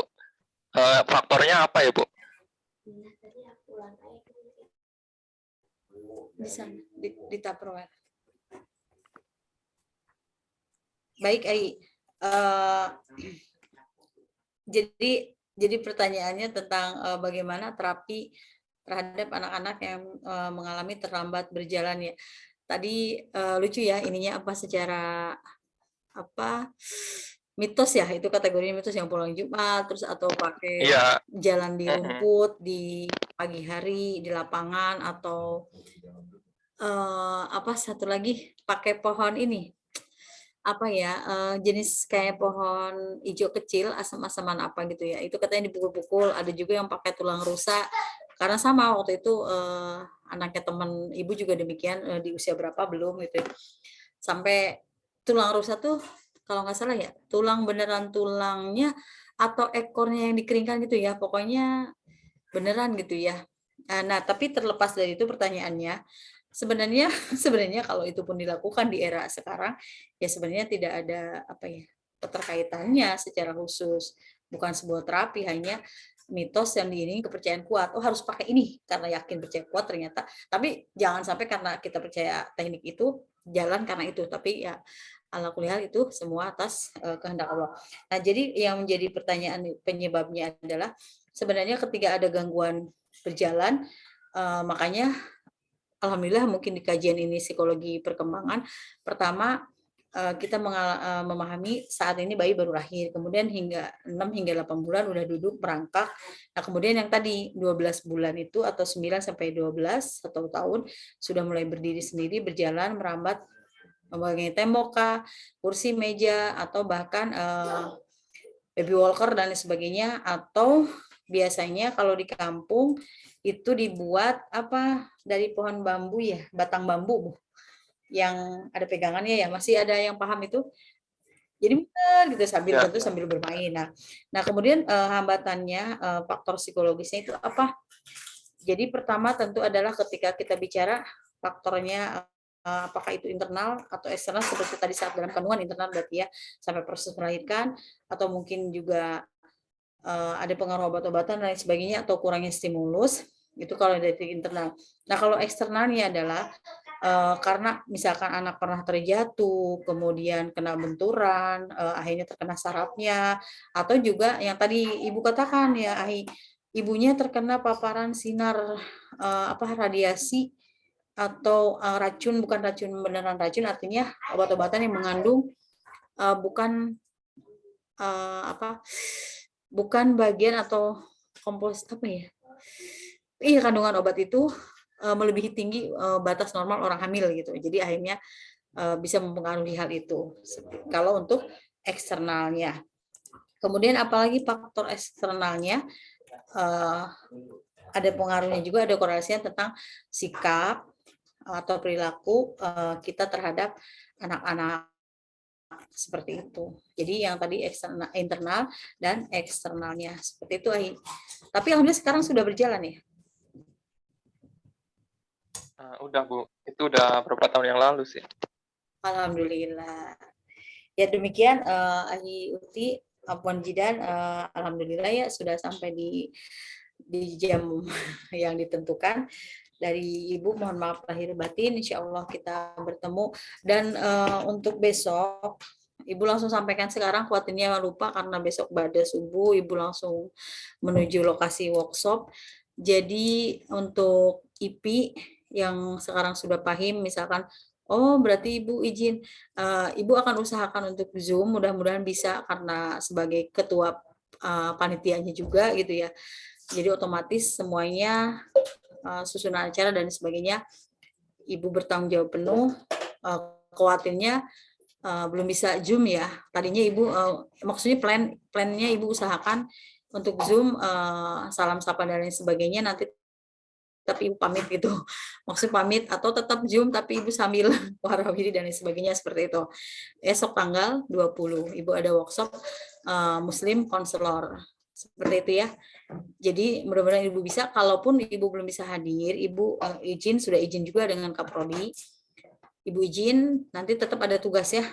faktornya apa ya, Bu? Di sana, di Tupperware. Baik, Ai. Jadi pertanyaannya tentang bagaimana terapi terhadap anak-anak yang mengalami terlambat berjalan ya. Tadi lucu ya ininya secara mitos ya, itu kategorinya mitos, yang pulang Jumat terus atau pakai jalan di rumput di pagi hari di lapangan, atau satu lagi pakai pohon ini jenis kayak pohon hijau kecil, asam-asaman gitu ya, itu katanya dipukul-pukul. Ada juga yang pakai tulang rusa, karena sama waktu itu anaknya teman ibu juga demikian, di usia berapa belum gitu ya. Sampai tulang rusa tuh kalau nggak salah ya, tulang beneran tulangnya atau ekornya yang dikeringkan gitu ya, pokoknya beneran gitu ya. Nah, tapi terlepas dari itu pertanyaannya, sebenarnya kalau itu pun dilakukan di era sekarang ya sebenarnya tidak ada keterkaitannya secara khusus, bukan sebuah terapi, hanya mitos yang diiringi kepercayaan kuat. Oh, harus pakai ini karena yakin percaya kuat ternyata. Tapi jangan sampai karena kita percaya teknik itu jalan karena itu, tapi ya ala kulihal itu semua atas kehendak Allah. Nah, jadi yang menjadi pertanyaan penyebabnya adalah sebenarnya ketika ada gangguan berjalan, makanya alhamdulillah mungkin di kajian ini psikologi perkembangan, pertama kita memahami saat ini bayi baru lahir, kemudian hingga 6 hingga 8 bulan udah duduk merangkak. Nah, kemudian yang tadi 12 bulan itu atau 9 sampai 12 1 tahun sudah mulai berdiri sendiri, berjalan, merambat, membangun tembok, kursi, meja, atau bahkan baby walker dan lain sebagainya. Atau biasanya kalau di kampung itu dibuat dari pohon bambu ya, batang bambu yang ada pegangannya ya, masih ada yang paham itu? Jadi muter gitu sambil bantu sambil bermain. Nah kemudian hambatannya, faktor psikologisnya itu apa? Jadi pertama tentu adalah ketika kita bicara faktornya, apakah itu internal atau eksternal, seperti tadi saat dalam kandungan internal berarti ya sampai proses melahirkan, atau mungkin juga ada pengaruh obat-obatan dan lain sebagainya, atau kurangnya stimulus. Itu kalau dari internal. Nah, kalau eksternalnya adalah karena misalkan anak pernah terjatuh, kemudian kena benturan, akhirnya terkena sarafnya, atau juga yang tadi Ibu katakan ya, ibunya terkena paparan sinar radiasi atau racun, bukan racun beneran racun, artinya obat-obatan yang mengandung bukan bukan bagian atau kompos iya, kandungan obat itu melebihi tinggi batas normal orang hamil gitu. Jadi akhirnya bisa mempengaruhi hal itu. Kalau untuk eksternalnya. Kemudian apalagi faktor eksternalnya ada pengaruhnya juga, ada korelasinya tentang sikap atau perilaku kita terhadap anak-anak seperti itu. Jadi yang tadi internal dan eksternalnya seperti itu. Tapi alhamdulillah sekarang sudah berjalan ya. Udah Bu, itu udah berapa tahun yang lalu sih. Alhamdulillah. Ya demikian Ahi Uti, Puan Jidan, alhamdulillah ya sudah sampai di jam yang ditentukan. Dari Ibu mohon maaf lahir batin, insya Allah kita bertemu. Dan untuk besok Ibu langsung sampaikan sekarang, khawatirnya lupa karena besok pada subuh Ibu langsung menuju lokasi workshop. Jadi untuk IP yang sekarang sudah paham, misalkan oh berarti Ibu izin, Ibu akan usahakan untuk Zoom, mudah-mudahan bisa karena sebagai ketua panitianya juga gitu ya. Jadi otomatis semuanya susunan acara dan sebagainya Ibu bertanggung jawab penuh. Khawatirnya belum bisa Zoom ya. Tadinya Ibu maksudnya plannya Ibu usahakan untuk Zoom, salam sapa dan lain sebagainya nanti, tapi Ibu pamit gitu. Maksud pamit atau tetap Zoom tapi Ibu sambil warawiri dan lain sebagainya seperti itu. Esok tanggal 20 Ibu ada workshop Muslim Counselor. Seperti itu ya. Jadi mudah-mudahan Ibu bisa. Kalaupun Ibu belum bisa hadir, Ibu sudah izin juga dengan Kaprodi. Ibu izin, nanti tetap ada tugas ya.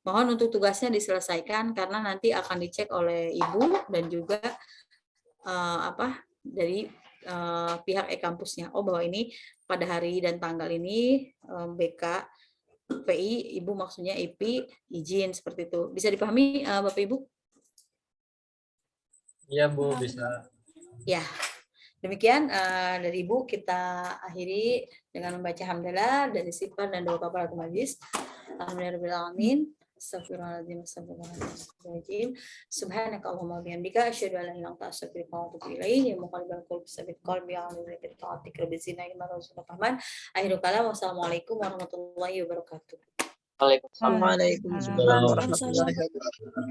Mohon untuk tugasnya diselesaikan karena nanti akan dicek oleh Ibu dan juga dari pihak e-kampusnya. Oh bahwa ini pada hari dan tanggal ini BK PI, Ibu maksudnya IP izin seperti itu. Bisa dipahami Bapak Ibu? Iya Bu, bisa. Ya, demikian dari Ibu kita akhiri dengan membaca hamdalah dari sifat dan doa kafaratul majelis. Alhamdulillahirabbil alamin. Astagfirullahaladzim, astagfirullahaladzim. Subhanakallahumma bihamdika asyhadu an la ilaha illa anta astaghfiruka wa atubu ilaik. Ya muqallibal qulub tsabbit qalbi a'udzu bika min ta'atik rabbil zina ilma rasulullah rahman. Akhirul kalam. Wassalamualaikum warahmatullahi wabarakatuh. Waalaikumsalam. Waalaikumsalam warahmatullahi wabarakatuh.